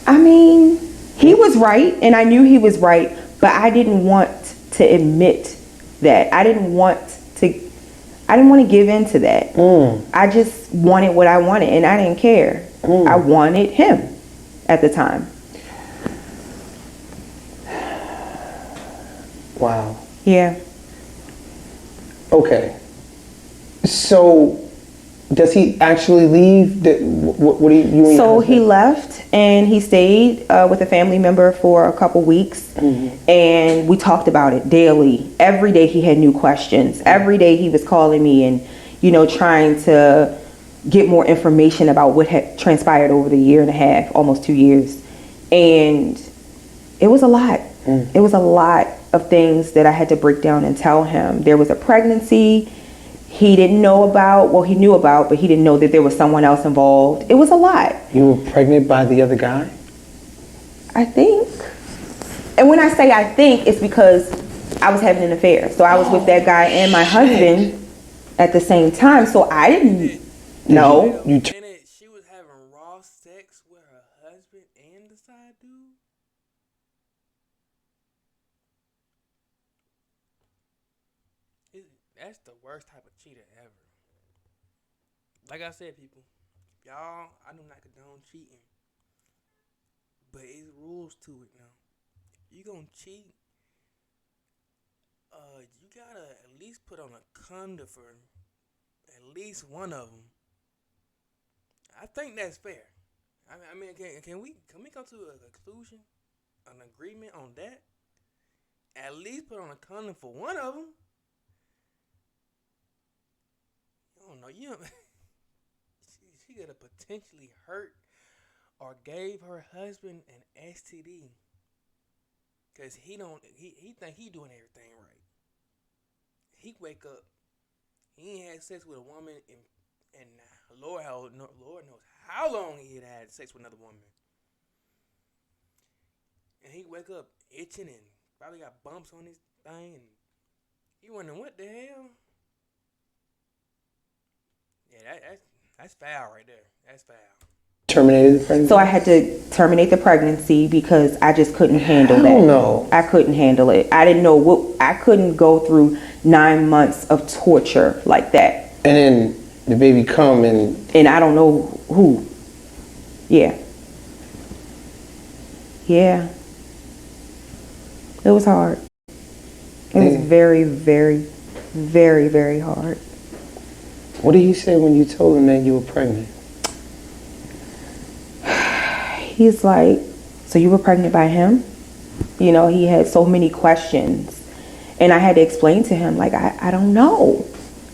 I mean, he was right, and I knew he was right, but I didn't want to admit that. I didn't want to give in to that. I just wanted what I wanted, and I didn't care. I wanted him at the time. Wow. Yeah. Okay. So, does he actually leave? What do you? So he left, and he stayed with a family member for a couple weeks, and we talked about it daily. Every day he had new questions. Every day he was calling me and, trying to get more information about what had transpired over the year and a half, almost 2 years. And it was a lot. It was a lot of things that I had to break down and tell him. There was a pregnancy he didn't know about. Well, he knew about, but he didn't know that there was someone else involved. It was a lot. You were pregnant by the other guy? I think. And when I say I think, it's because I was having an affair. So I was with that guy and my husband at the same time. So I didn't know. She was having raw sex with her husband and the side dude? That's the worst type of cheater ever. Like I said, people, y'all, I do not condone cheating, but it's rules to it now. If you gonna cheat, you gotta at least put on a condom for at least one of them. I think that's fair. I mean, can we come to a conclusion, an agreement on that? At least put on a condom for one of them. I don't know. She could have potentially hurt or gave her husband an STD because he think he doing everything right. He wake up, he ain't had sex with a woman and Lord knows how long he had sex with another woman, and he wake up itching and probably got bumps on his thing, and he wondering what the hell. Yeah, that's foul right there. That's foul. Terminated the pregnancy? So I had to terminate the pregnancy because I just couldn't handle that. No. I couldn't handle it. I didn't know I couldn't go through 9 months of torture like that. And then the baby come and I don't know who. Yeah. Yeah. It was hard. It was very, very, very, very hard. What did he say when you told him that you were pregnant? He's like, so you were pregnant by him? He had so many questions. And I had to explain to him, like, I don't know.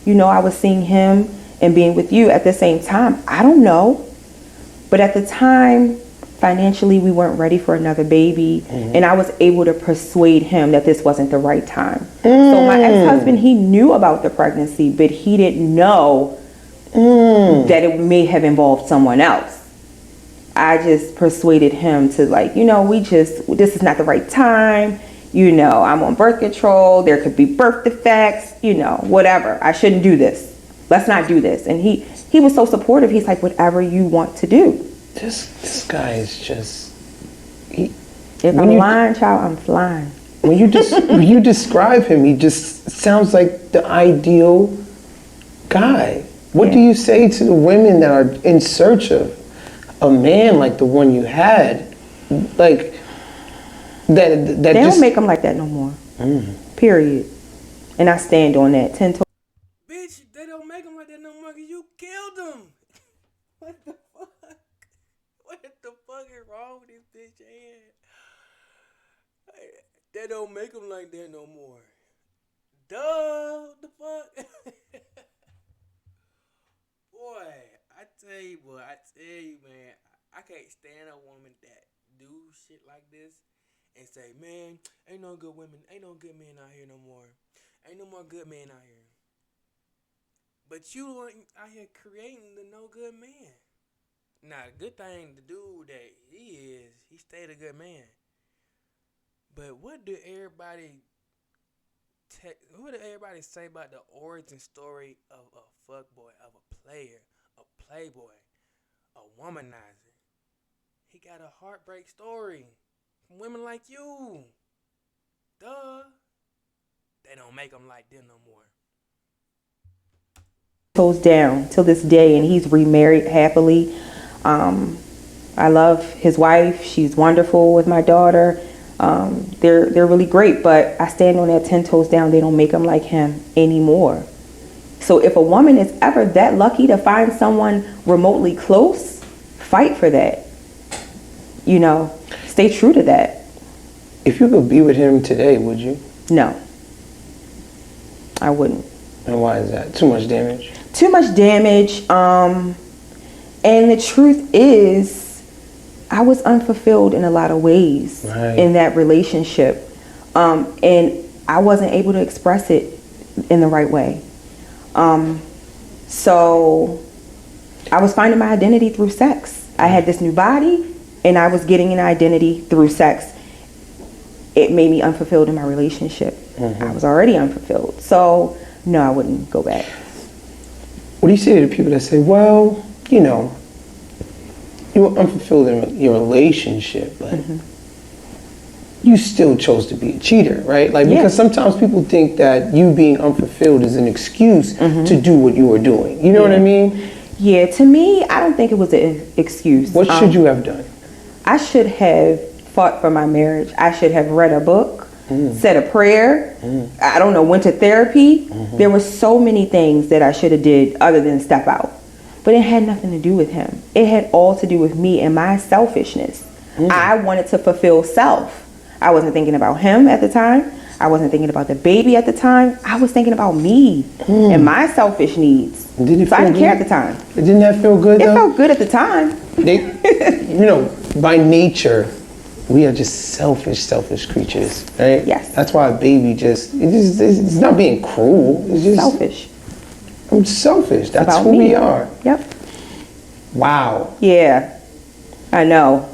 I was seeing him and being with you at the same time. I don't know. But at the time, financially, we weren't ready for another baby. And I was able to persuade him that this wasn't the right time. So my ex-husband, he knew about the pregnancy, but he didn't know that it may have involved someone else. I just persuaded him to this is not the right time. You know, I'm on birth control. There could be birth defects, you know, whatever. I shouldn't do this. Let's not do this. And he was so supportive. He's like, whatever you want to do. This guy is just... If I'm lying, child, I'm flying. When you describe him, he just sounds like the ideal guy. What do you say to the women that are in search of a man like the one you had? Like, that they just... don't make them like that no more. Period. And I stand on that 10 toes. Bitch, they don't make them like that no more 'cause you killed them. What the fuck? What the fuck is wrong with this bitch head? They don't make them like that no more. Duh, what the fuck? Boy, I tell you, man, I can't stand a woman that do shit like this and say, man, ain't no good women, ain't no good men out here no more. Ain't no more good men out here. But you out here creating the no good man. Now, the good thing, the dude that he stayed a good man. But what do everybody say about the origin story of a fuckboy, of a player, a playboy, a womanizer? He got a heartbreak story from women like you. Duh. They don't make them like them no more. Goes down till this day, and he's remarried happily. I love his wife. She's wonderful with my daughter. They're really great, but I stand on that 10 toes down. They don't make them like him anymore. So if a woman is ever that lucky to find someone remotely close, fight for that. You know, stay true to that. If you could be with him today, would you? No, I wouldn't. And why is that? Too much damage? Too much damage. And the truth is, I was unfulfilled in a lot of ways in that relationship. And I wasn't able to express it in the right way. So I was finding my identity through sex. I had this new body, and I was getting an identity through sex. It made me unfulfilled in my relationship. I was already unfulfilled. So no, I wouldn't go back. What do you say to the people that say, well, you know, you were unfulfilled in your relationship, but you still chose to be a cheater, right? Like, because sometimes people think that you being unfulfilled is an excuse to do what you were doing. You know what I mean? Yeah, to me, I don't think it was an excuse. What should you have done? I should have fought for my marriage. I should have read a book, said a prayer. I don't know, went to therapy. There were so many things that I should have did other than step out. But it had nothing to do with him. It had all to do with me and my selfishness. I wanted to fulfill self. I wasn't thinking about him at the time. I wasn't thinking about the baby at the time. I was thinking about me and my selfish needs. Did it so I didn't care at the time. Didn't that feel good, though? It felt good at the time. You know, by nature, we are just selfish creatures, right? Yes. That's why a baby it's not being cruel. It's just selfish. I'm selfish. That's who we are. Yep. Wow. Yeah, I know.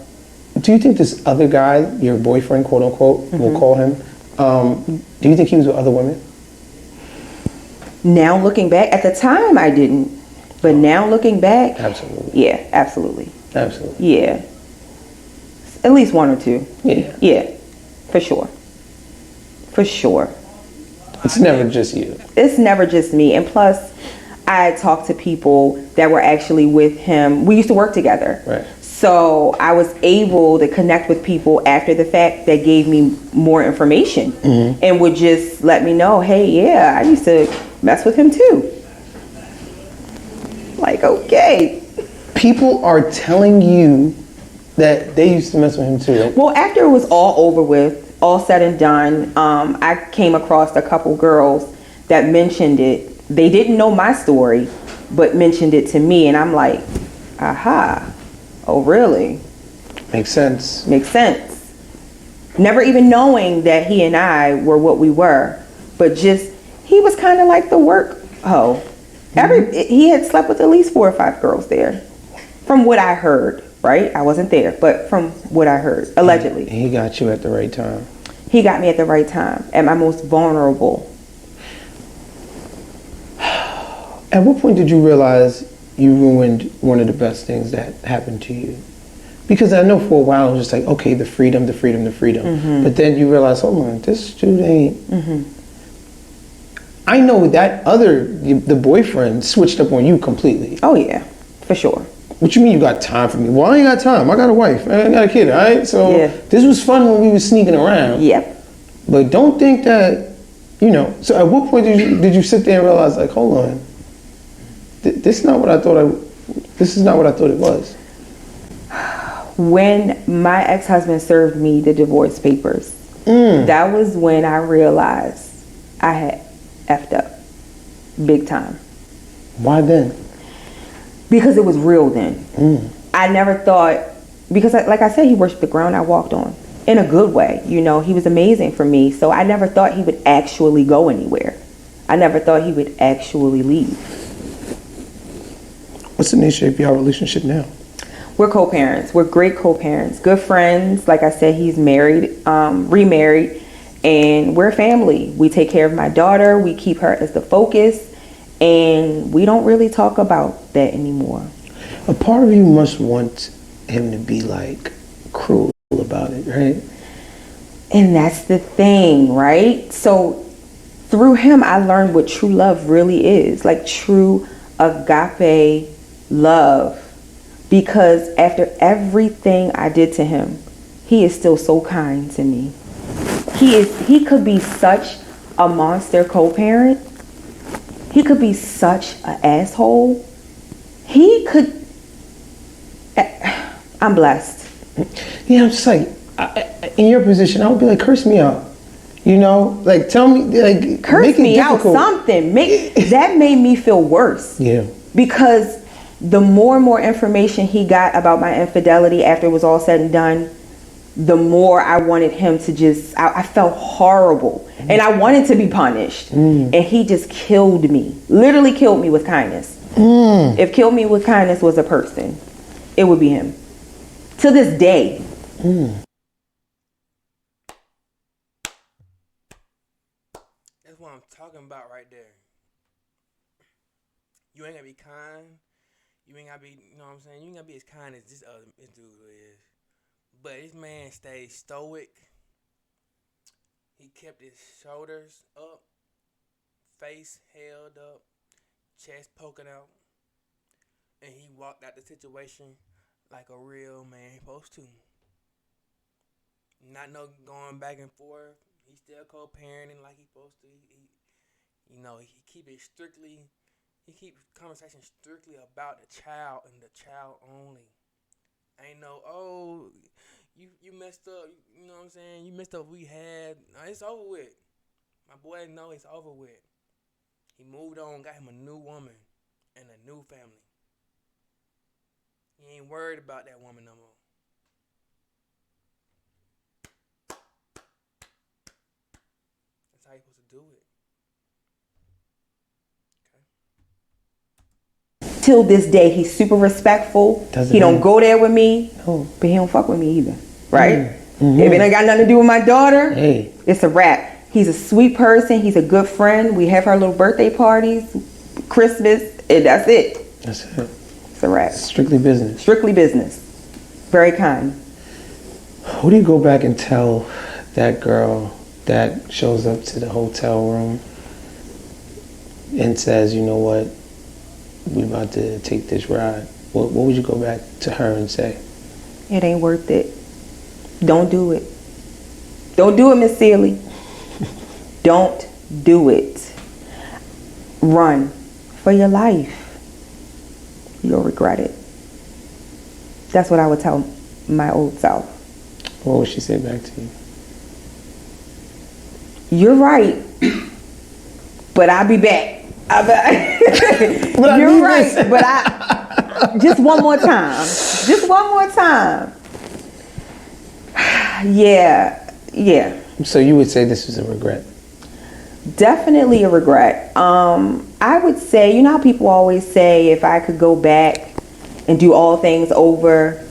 Do you think this other guy, your boyfriend, quote unquote, we'll call him, do you think he was with other women? Now looking back, at the time I didn't. But now looking back. Absolutely. Yeah, absolutely. Absolutely. Yeah. At least one or two. Yeah. Yeah, for sure. For sure. It's never just you. It's never just me. And plus, I talked to people that were actually with him. We used to work together. Right. So I was able to connect with people after the fact that gave me more information and would just let me know, hey, yeah, I used to mess with him too. Like, okay. People are telling you that they used to mess with him too. Well, after it was all over with, all said and done, I came across a couple girls that mentioned it. They didn't know my story, but mentioned it to me. And I'm like, aha. Oh, really? Makes sense. Makes sense. Never even knowing that he and I were what we were. But just, he was kind of like the work hoe. He had slept with at least 4 or 5 girls there. From what I heard, right? I wasn't there, but from what I heard, allegedly. He got you at the right time. He got me at the right time, at my most vulnerable. At what point did you realize you ruined one of the best things that happened to you? Because I know for a while it was just like, okay, the freedom. But then you realize, hold on, this dude ain't. I know that the boyfriend switched up on you completely. Oh yeah, for sure. What you mean you got time for me? Well, I ain't got time. I got a wife. I got a kid, all right? So this was fun when we was sneaking around. Yep. But don't think that, so at what point did you sit there and realize, like, hold on, this is not what I thought it was? When my ex-husband served me the divorce papers, that was when I realized I had effed up big time. Why then? Because it was real then. I never thought, because like I said, he worshiped the ground I walked on in a good way. He was amazing for me. So I never thought he would actually go anywhere. I never thought he would actually leave. What's the nature of your relationship now? We're co-parents. We're great co-parents, good friends. Like I said, he's married, remarried, and we're family. We take care of my daughter. We keep her as the focus, and we don't really talk about that anymore. A part of you must want him to be like cruel about it, right? And that's the thing, right? So through him, I learned what true love really is, like true agape love. Because after everything I did to him, he is still so kind to me. He could be such a monster co-parent. He could be such an asshole. I'm blessed. Yeah, I'm just like, in your position, I would be like, curse me out. Like tell me, like curse me out something. That made me feel worse. Yeah. Because the more and more information he got about my infidelity after it was all said and done, the more I wanted him to I felt horrible. And I wanted to be punished. And he just killed me. Literally killed me with kindness. If killed me with kindness was a person, it would be him. To this day. That's what I'm talking about right there. You ain't gotta be kind. You ain't gotta be, you know what I'm saying? You ain't gotta be as kind as this dude is. But this man stayed stoic. He kept his shoulders up, face held up, chest poking out. And he walked out the situation like a real man supposed to. Not no going back and forth. He still co-parenting like he supposed to. He keep it strictly. He keeps conversation strictly about the child and the child only. Ain't no, you messed up. You know what I'm saying? You messed up what we had. No, it's over with. My boy know it's over with. He moved on, got him a new woman and a new family. He ain't worried about that woman no more. That's how you supposed to do it. Till this day, he's super respectful. He don't go there with me, but he don't fuck with me either, right? If it ain't got nothing to do with my daughter, it's a wrap. He's a sweet person. He's a good friend. We have our little birthday parties, Christmas, and that's it. That's it. It's a wrap. Strictly business. Strictly business. Very kind. What do you go back and tell that girl that shows up to the hotel room and says, you know what? We about to take this ride. What would you go back to her and say? It ain't worth it. Don't do it. Don't do it, Miss Sealy. Don't do it. Run for your life. You'll regret it. That's what I would tell my old self. What would she say back to you? You're right, but I'll be back. You're right, but I just one more time. Just one more time. Yeah. So you would say this is a regret? Definitely a regret. I would say, you know how people always say, if I could go back and do all things over,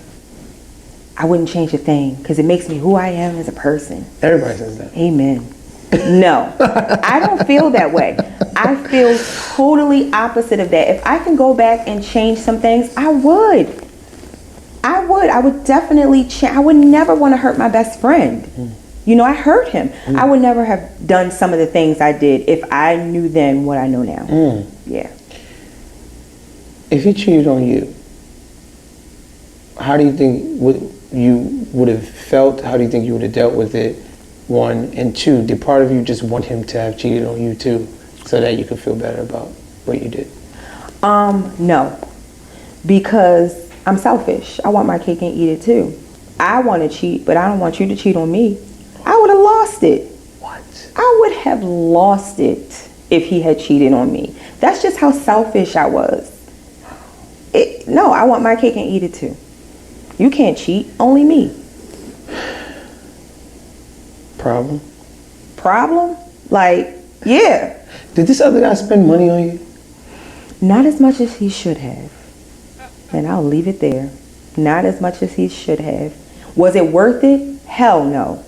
I wouldn't change a thing because it makes me who I am as a person. Everybody says that. Amen. No, I don't feel that way. I feel totally opposite of that. If I can go back and change some things, I would. I would definitely change. I would never want to hurt my best friend. You know, I hurt him. I would never have done some of the things I did if I knew then what I know now. Yeah. If he cheated on you, how do you think you would have felt? How do you think you would have dealt with it? One, and two, did part of you just want him to have cheated on you too, so that you could feel better about what you did? No, because I'm selfish. I want my cake and eat it too. I want to cheat, but I don't want you to cheat on me. I would have lost it. What? I would have lost it if he had cheated on me. That's just how selfish I was. No, I want my cake and eat it too. You can't cheat, only me. Problem? Problem? Like, yeah. Did this other guy spend money on you? Not as much as he should have. And I'll leave it there. Not as much as he should have. Was it worth it? Hell no.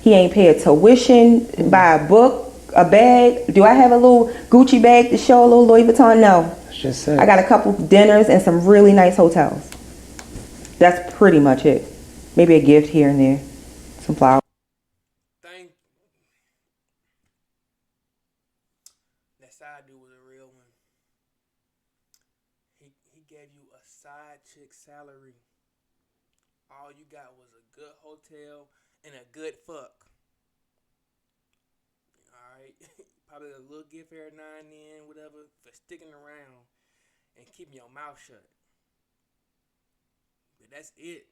He ain't pay a tuition, buy a book, a bag. Do I have a little Gucci bag to show, a little Louis Vuitton? No. Just said. I got a couple dinners and some really nice hotels. That's pretty much it. Maybe a gift here and there. Some flowers. That side dude was a real one. He gave you a side chick salary. All you got was a good hotel and a good fuck. Alright? Probably a little gift every now and then, whatever, for sticking around and keeping your mouth shut. But that's it.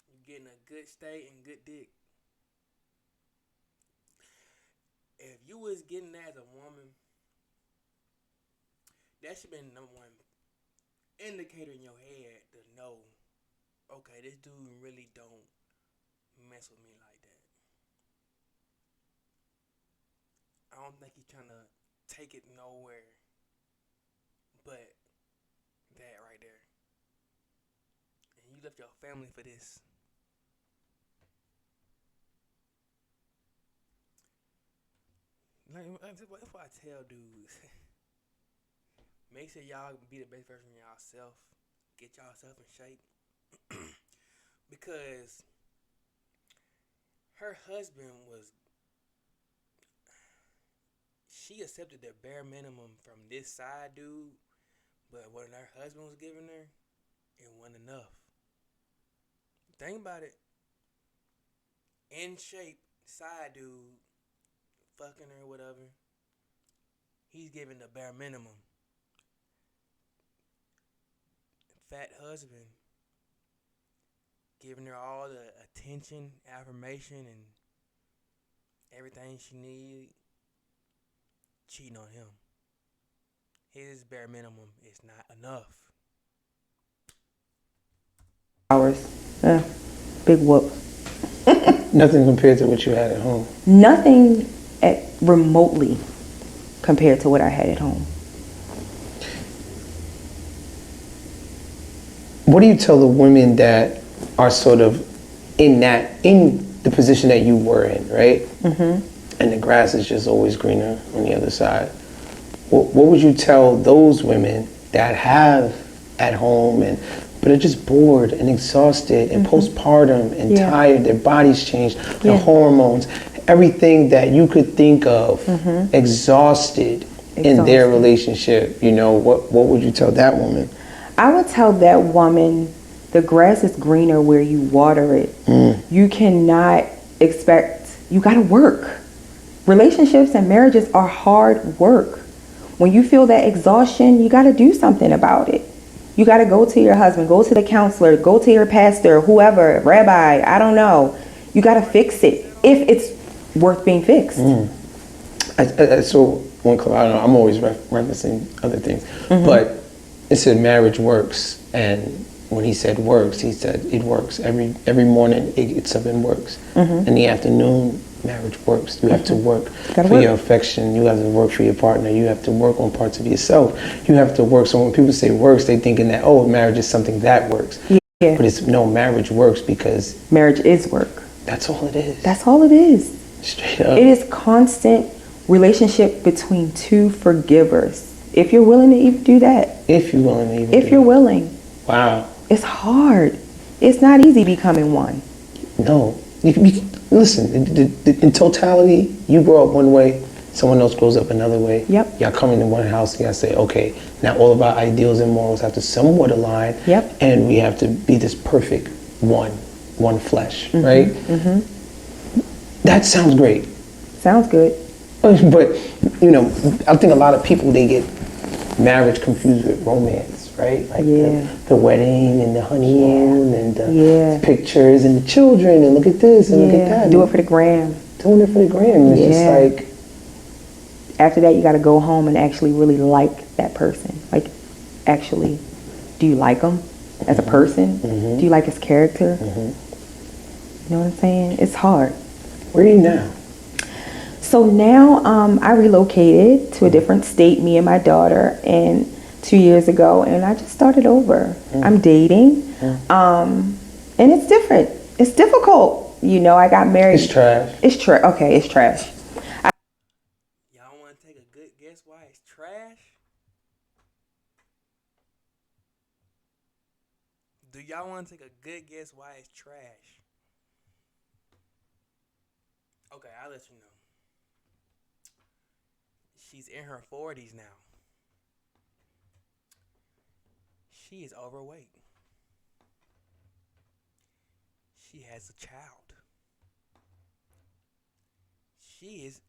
You getting a good stay and good dick. If you was getting that as a woman, that should be the number one indicator in your head to know, okay, this dude really don't mess with me like that. I don't think he's trying to take it nowhere but that right there. And you left your family for this. Like, if I tell dudes, make sure y'all be the best version of yourself. Get yourself in shape. Because her husband she accepted the bare minimum from this side dude, but what her husband was giving her, it wasn't enough. Think about it. In shape, side dude, fucking her, whatever. He's giving the bare minimum. Fat husband giving her all the attention, affirmation, and everything she needs. Cheating on him. His bare minimum is not enough. Hours. Big whoop. Nothing compared to what you had at home. Nothing remotely compared to what I had at home. What do you tell the women that are sort of in the position that you were in, right? Mm-hmm. And the grass is just always greener on the other side. What would you tell those women that have at home but are just bored and exhausted and postpartum and tired, their bodies changed, their hormones, everything that you could think of, exhausted in their relationship, you know, what would you tell that woman? I would tell that woman, the grass is greener where you water it. You cannot expect, you gotta work. Relationships and marriages are hard work. When you feel that exhaustion, you gotta do something about it. You gotta go to your husband, go to the counselor, go to your pastor, whoever, rabbi, I don't know. You gotta fix it if it's worth being fixed. I saw one clip, I don't know, I'm always referencing other things, but it said marriage works, and when he said works, he said it works. Every morning it gets up and works. In the afternoon, marriage works. You have to work for your affection. You have to work for your partner. You have to work on parts of yourself. You have to work. So when people say works, they're thinking that, oh, marriage is something that works. Yeah. But it's no, marriage works because Marriage is work. that's all it is. That's all it is. Straight up. It is constant relationship between two forgivers. If you're willing to even do that. If you're willing to even If do you're it. willing. Wow. It's hard. It's not easy becoming one. No. Listen, in totality, you grow up one way, someone else grows up another way. Yep. Y'all come into one house and y'all say, okay, now all of our ideals and morals have to somewhat align. Yep. And we have to be this perfect one flesh, right? Mm-hmm. That sounds great. Sounds good. But, you know, I think a lot of people, they get marriage confused with romance, right? Like Yeah. the wedding and the honeymoon and the Yeah. pictures and the children and look at this and look at that. Do it for the gram. Doing it for the gram. It's Yeah. just like, After that, you got to go home and actually really like that person. Like, actually, do you like him as a person? Do you like his character? You know what I'm saying? It's hard. where are you now? So now I relocated to a different state, me and my daughter, and 2 years ago, and I just started over. I'm dating, and it's different. It's difficult. You know, I got married. It's trash. It's trash. Okay, it's trash. Y'all want to take a good guess why it's trash? Do y'all want to take a good guess why it's trash? Okay, I'll let you know. She's in her 40s now. She is overweight. She has a child. She is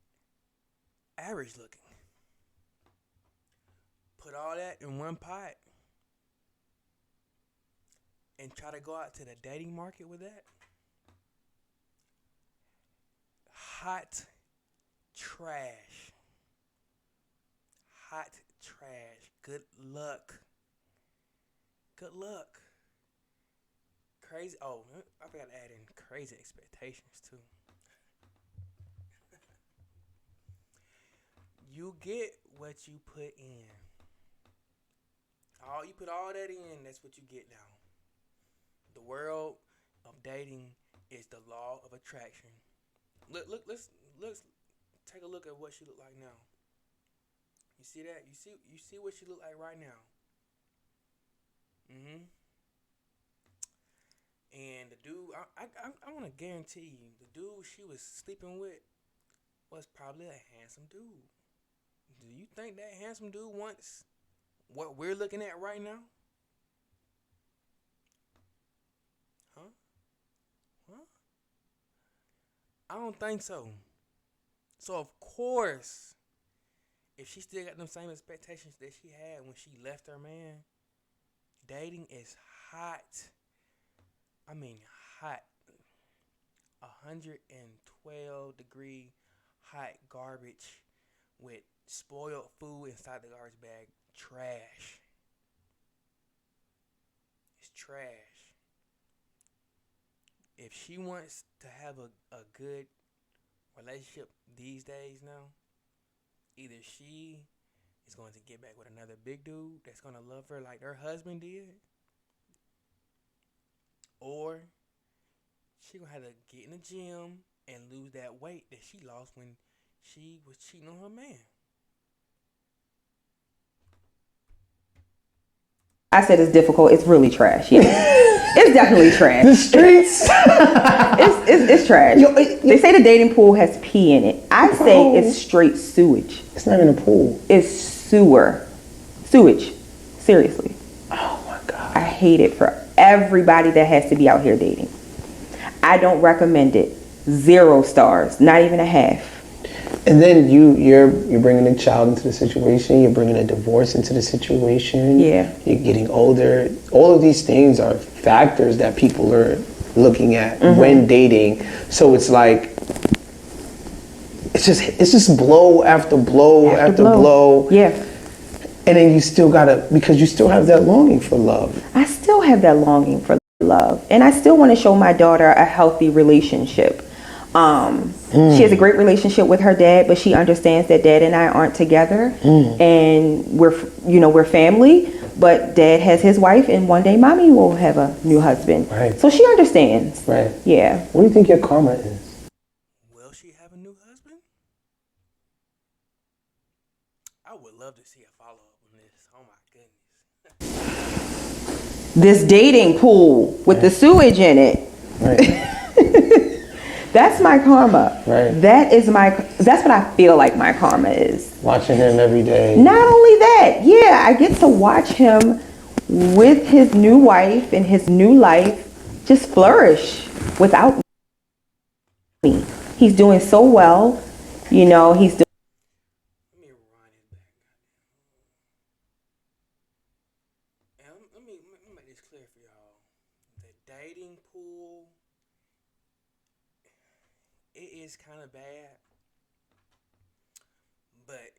average looking. Put all that in one pot and try to go out to the dating market with that. Hot trash. Hot trash. Good luck. Good luck. Crazy. Oh, I forgot to add in crazy expectations too. You get what you put in. You put all that in, that's what you get now. The world of dating is the law of attraction. Let's take a look at what she look like now. You see that? You see what she look like right now. And the dude, I want to guarantee you, the dude she was sleeping with was probably a handsome dude. Do you think that handsome dude wants what we're looking at right now? Huh? I don't think so. So of course, if she still got them same expectations that she had when she left her man, dating is hot. I mean hot. 112-degree hot garbage with spoiled food inside the garbage bag. Trash. It's trash. If she wants to have a good relationship these days now, either she is going to get back with another big dude that's going to love her like her husband did, or she going to have to get in the gym and lose that weight that she lost when she was cheating on her man. I said it's difficult. It's really trash. Yeah. It's definitely trash. The streets. It's trash. They say the dating pool has pee in it. I say it's straight sewage. It's not even a pool. It's sewage. Seriously. Oh my God. I hate it for everybody that has to be out here dating. I don't recommend it. 0 stars. Not even a half. And then you're bringing a child into the situation. You're bringing a divorce into the situation. Yeah. You're getting older. All of these things are factors that people are looking at when dating. So it's like it's just blow after blow after blow. Yeah. And then you still because you still have that longing for love. I still have that longing for love, and I still want to show my daughter a healthy relationship. She has a great relationship with her dad, but she understands that dad and I aren't together, and we're family, but dad has his wife, and one day mommy will have a new husband. Right. So she understands. Right. Yeah. What do you think your karma is? Will she have a new husband? I would love to see a follow up on this. Oh my goodness. This dating pool with the sewage in it. Right. That's my karma. Right. That's what I feel like my karma is. Watching him every day. Not only that, yeah, I get to watch him with his new wife and his new life just flourish without me. He's doing so well. You know, he's doing. Let me run it back. And let me make this clear for y'all. The dating pool, it is kind of bad, but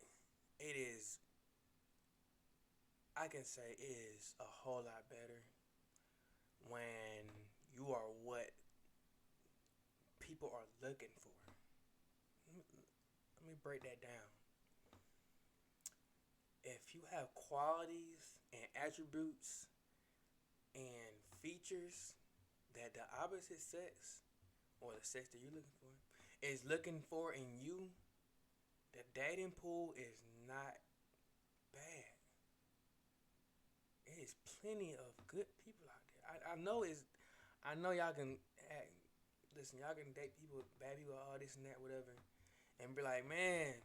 it is, I can say it is a whole lot better when you are what people are looking for. Let me break that down. If you have qualities and attributes and features that the opposite sex or the sex that you're looking for is looking for in you, the dating pool is not bad. It is plenty of good people out there. I know y'all can listen, y'all can date people, bad people, all this and that, whatever, and be like, man,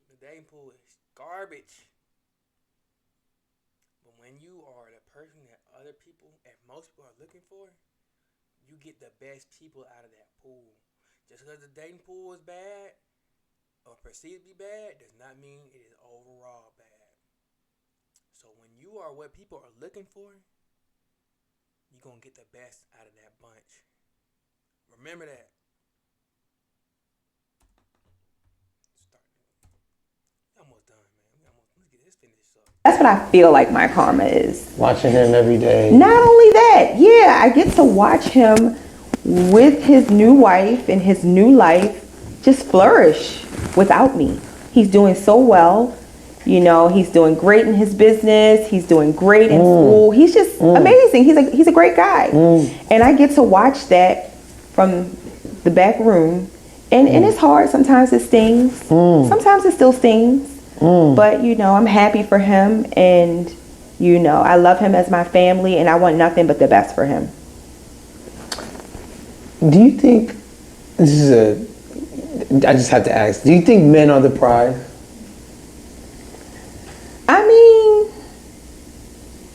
the dating pool is garbage. But when you are the person that other people and most people are looking for, you get the best people out of that pool. Just because the dating pool is bad or perceived to be bad does not mean it is overall bad. So when you are what people are looking for, you're going to get the best out of that bunch. Remember that. Almost done, man. Let's get this finished up. That's what I feel like my karma is. Watching him every day. Not only that, yeah, I get to watch him with his new wife and his new life just flourish without me. He's doing so well. You know, he's doing great in his business. He's doing great in school. He's just amazing. He's a great guy. And I get to watch that from the back room. And it's hard. Sometimes it stings. Sometimes it still stings. But, you know, I'm happy for him. And, you know, I love him as my family. And I want nothing but the best for him. Do you think, I just have to ask, do you think men are the prize? I mean,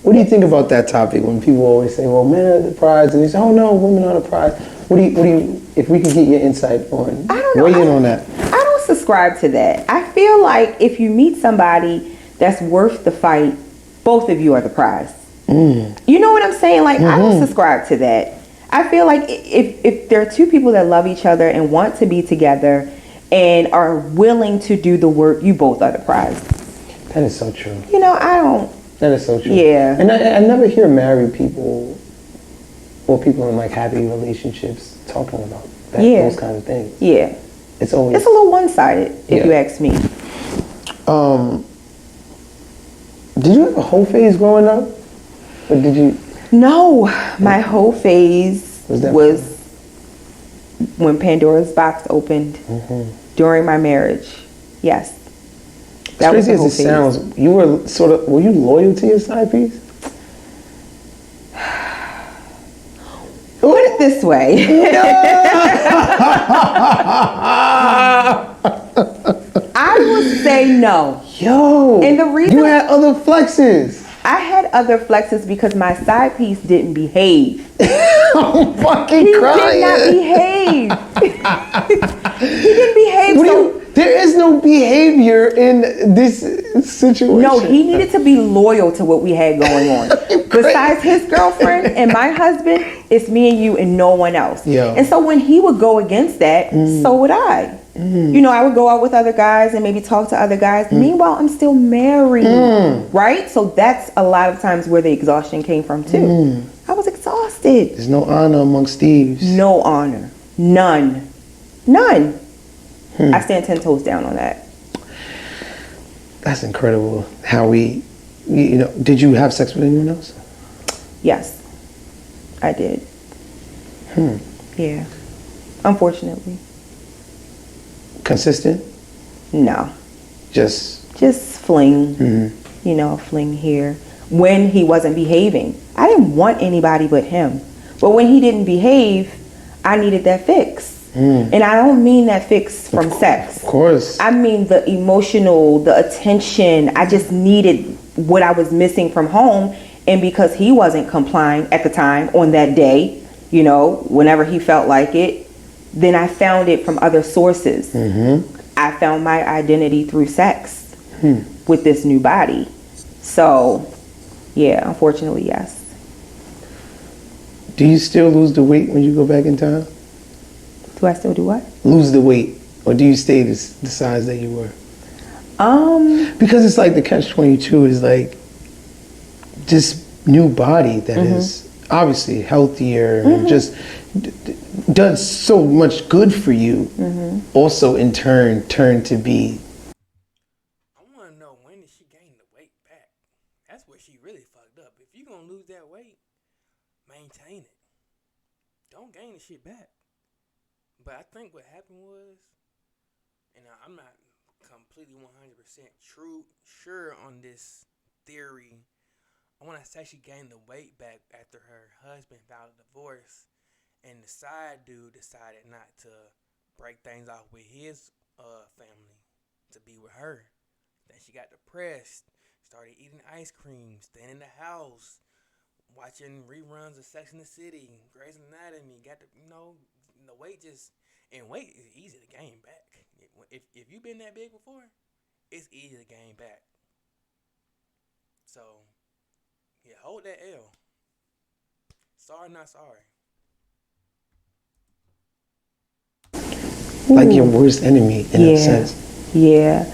what do you think about that topic when people always say, well, men are the prize, and they say, oh no, women are the prize? What do you, if we could get your insight on, I don't know. weigh in on that. I don't subscribe to that. I feel like if you meet somebody that's worth the fight, both of you are the prize. You know what I'm saying? Like, I don't subscribe to that. I feel like if there are two people that love each other and want to be together and are willing to do the work, you both are the prize. That is so true. You know, I don't. That is so true. Yeah. And I never hear married people or people in like happy relationships talking about that, those kinds of things. Yeah. It's always. It's a little one-sided, if you ask me. Did you have a whole phase growing up? Or did you? No, my whole phase was when Pandora's box opened during my marriage. Yes. As crazy as it sounds, you were were you loyal to your side piece? Put it this way. I would say no. Yo. And the reason you had other flexes. I had other flexes because my side piece didn't behave. I'm fucking crying. He did not behave. He didn't behave. There is no behavior in this situation. No, he needed to be loyal to what we had going on. Besides his girlfriend and my husband, it's me and you and no one else. Yeah. And so when he would go against that, so would I. You know, I would go out with other guys and maybe talk to other guys. Meanwhile, I'm still married, right? So that's a lot of times where the exhaustion came from too. I was exhausted. There's no honor amongst thieves. No honor. None. I stand 10 toes down on that. That's incredible how we did you have sex with anyone else? Yes, I did. Yeah. Unfortunately. Consistent? No. Just fling. Fling here. When he wasn't behaving. I didn't want anybody but him. But when he didn't behave, I needed that fix. And I don't mean that fix from sex. Of course. I mean the emotional, the attention. I just needed what I was missing from home. And because he wasn't complying at the time on that day, whenever he felt like it, then I found it from other sources. I found my identity through sex with this new body. So, yeah, unfortunately, yes. Do you still lose the weight when you go back in time? Do I still do what? Lose the weight. Or do you stay the size that you were? Because it's like the catch-22 is like this new body that is obviously healthier and just does so much good for you. Also in turn to be. I want to know, when did she gain the weight back? That's where she really fucked up. If you gonna lose that weight, maintain it. Don't gain the shit back. But I think what happened was, and I'm not completely 100% sure on this theory. I want to say she gained the weight back after her husband filed a divorce, and the side dude decided not to break things off with his family to be with her. Then she got depressed, started eating ice cream, staying in the house, watching reruns of Sex and the City, Grey's Anatomy. Got the weight weight is easy to gain back. If you've been that big before, it's easy to gain back. So, yeah, hold that L. Sorry, not sorry. Like your worst enemy in a sense. Yeah.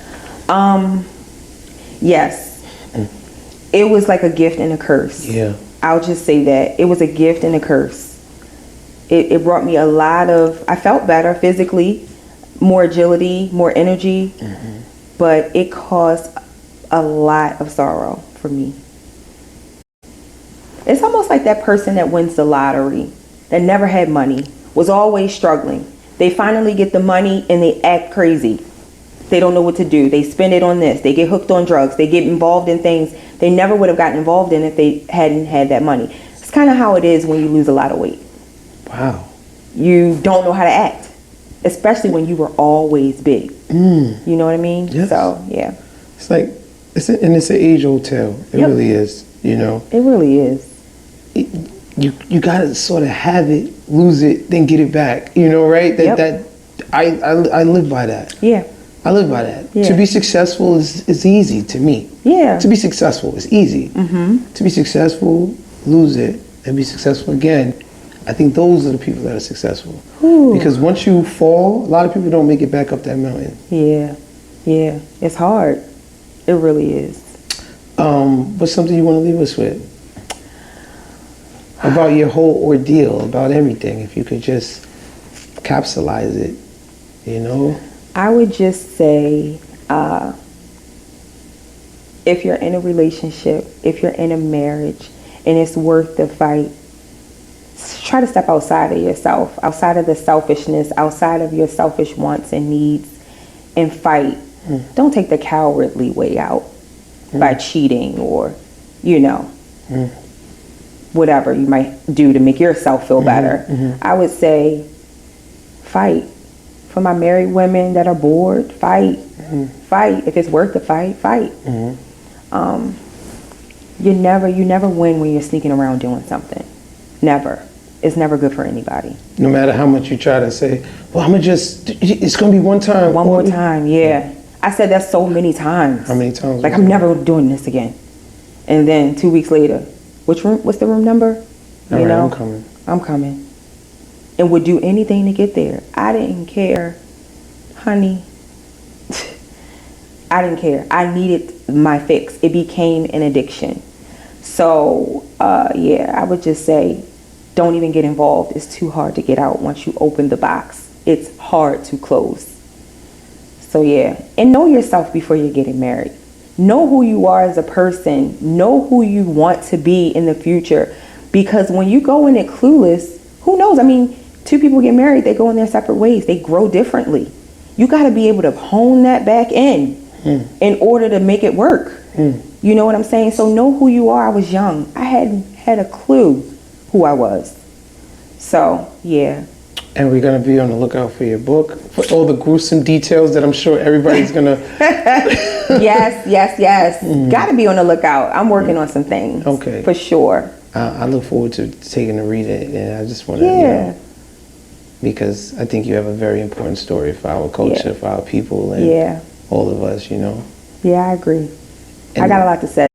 Yes. It was like a gift and a curse. Yeah. I'll just say that. It was a gift and a curse. It brought me a lot of, I felt better physically, more agility, more energy, but it caused a lot of sorrow for me. It's almost like that person that wins the lottery, that never had money, was always struggling. They finally get the money and they act crazy. They don't know what to do. They spend it on this. They get hooked on drugs. They get involved in things they never would have gotten involved in if they hadn't had that money. It's kind of how it is when you lose a lot of weight. Wow. You don't know how to act, especially when you were always big. You know what I mean? Yes. So, yeah. It's like, it's an age-old tale. It really is, It really is. You gotta sort of have it, lose it, then get it back. Right? I live by that. Yeah. I live by that. Yeah. To be successful is easy to me. Yeah. To be successful is easy. To be successful, lose it, and be successful again. I think those are the people that are successful. Because once you fall, a lot of people don't make it back up that mountain. Yeah. Yeah. It's hard. It really is. What's something you want to leave us with? About your whole ordeal, about everything. If you could just capsulize it, I would just say, if you're in a relationship, if you're in a marriage, and it's worth the fight, try to step outside of yourself, outside of the selfishness, outside of your selfish wants and needs, and fight. Don't take the cowardly way out by cheating or, whatever you might do to make yourself feel better. I would say fight. For my married women that are bored, fight. Fight. If it's worth the fight, fight. You never win when you're sneaking around doing something. Never. It's never good for anybody. No matter how much you try to say, well, it's going to be one time. One more time, yeah. I said that so many times. How many times? Like, I'm never doing this again. And then 2 weeks later, what's the room number? All right, I'm coming. I'm coming. And would do anything to get there. I didn't care, honey. I didn't care. I needed my fix. It became an addiction. So, I would just say, don't even get involved. It's too hard to get out once you open the box. It's hard to close. So, yeah. And know yourself before you're getting married. Know who you are as a person. Know who you want to be in the future. Because when you go in it clueless, who knows? I mean, two people get married, they go in their separate ways. They grow differently. You got to be able to hone that back in order to make it work. You know what I'm saying? So know who you are. I was young. I hadn't had a clue who I was. So, yeah. And we're going to be on the lookout for your book, for all the gruesome details that I'm sure everybody's going to... Yes. Got to be on the lookout. I'm working on some things. Okay. For sure. I look forward to taking a read it, and I just want to, because I think you have a very important story for our culture, for our people, and all of us, Yeah, I agree. And I got a lot to say.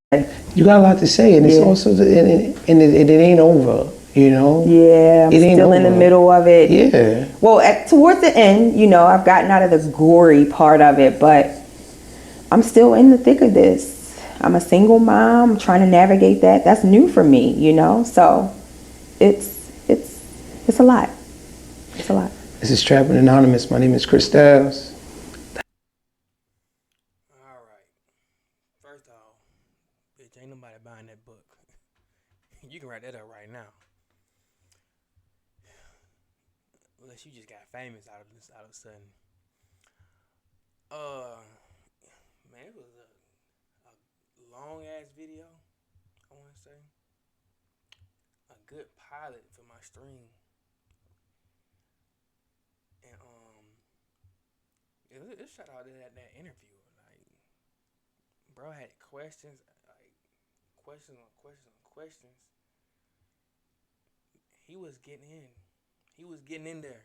You got a lot to say, and it's also, and it ain't over, Yeah, I'm still in the middle of it. Yeah. Well, towards the end, I've gotten out of the gory part of it, but I'm still in the thick of this. I'm a single mom, trying to navigate that. That's new for me, So it's a lot. It's a lot. This is Trapping Anonymous. My name is Chris Styles. All right. First off, bitch, ain't nobody buying that book. You can write that up right now. Unless you just got famous out of a sudden. Man, it was a long ass video, I want to say. A good pilot for my stream. And it shot out that interview. Like, bro had questions, like questions on questions on questions. He was getting in. He was getting in there.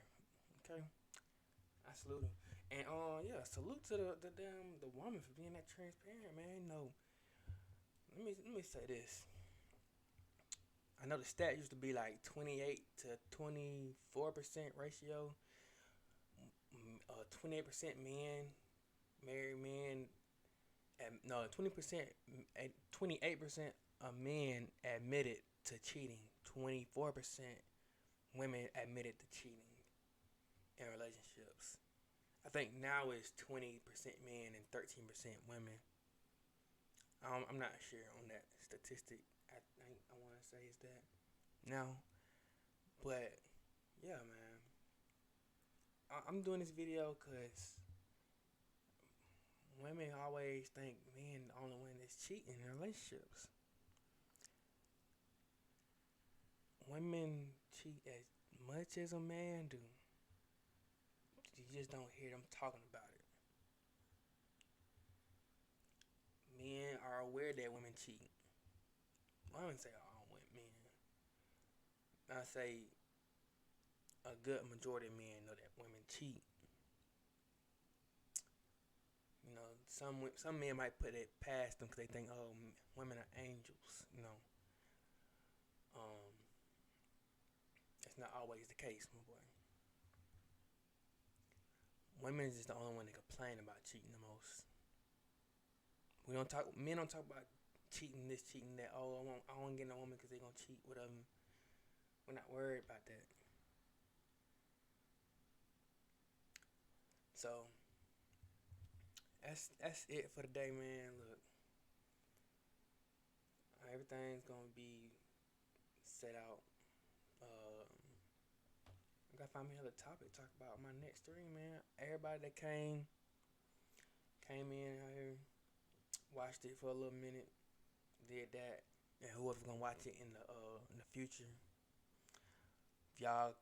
Okay, I salute him. And salute to the woman for being that transparent, man. Let me say this. I know the stat used to be like 28 to 24% ratio. 28% men, married men. 28% of men admitted to cheating. 24% women admitted to cheating in relationships. I think now it's 20% men and 13% women. I'm not sure on that statistic. I think I want to say is that now, but yeah, man. I'm doing this video because women always think men the only one that's cheating in relationships. Women cheat as much as a man do. You just don't hear them talking about it. Men are aware that women cheat. I wouldn't say all men. I say a good majority of men know that women cheat. Some men might put it past them because they think, oh, women are angels. That's not always the case, my boy. Women is just the only one that complain about cheating the most. Men don't talk about cheating this, cheating that. Oh, I won't get no woman because they're going to cheat with them. We're not worried about that. So, that's it for the day, man. Look, everything's going to be set out. I got to find me another topic to talk about my next stream, man. Everybody that came in here, watched it for a little minute, did that, and whoever's gonna watch it in the future. If y'all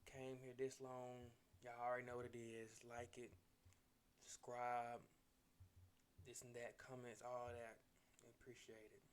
came here this long, y'all already know what it is. Like it, subscribe, this and that, comments, all that. Appreciate it.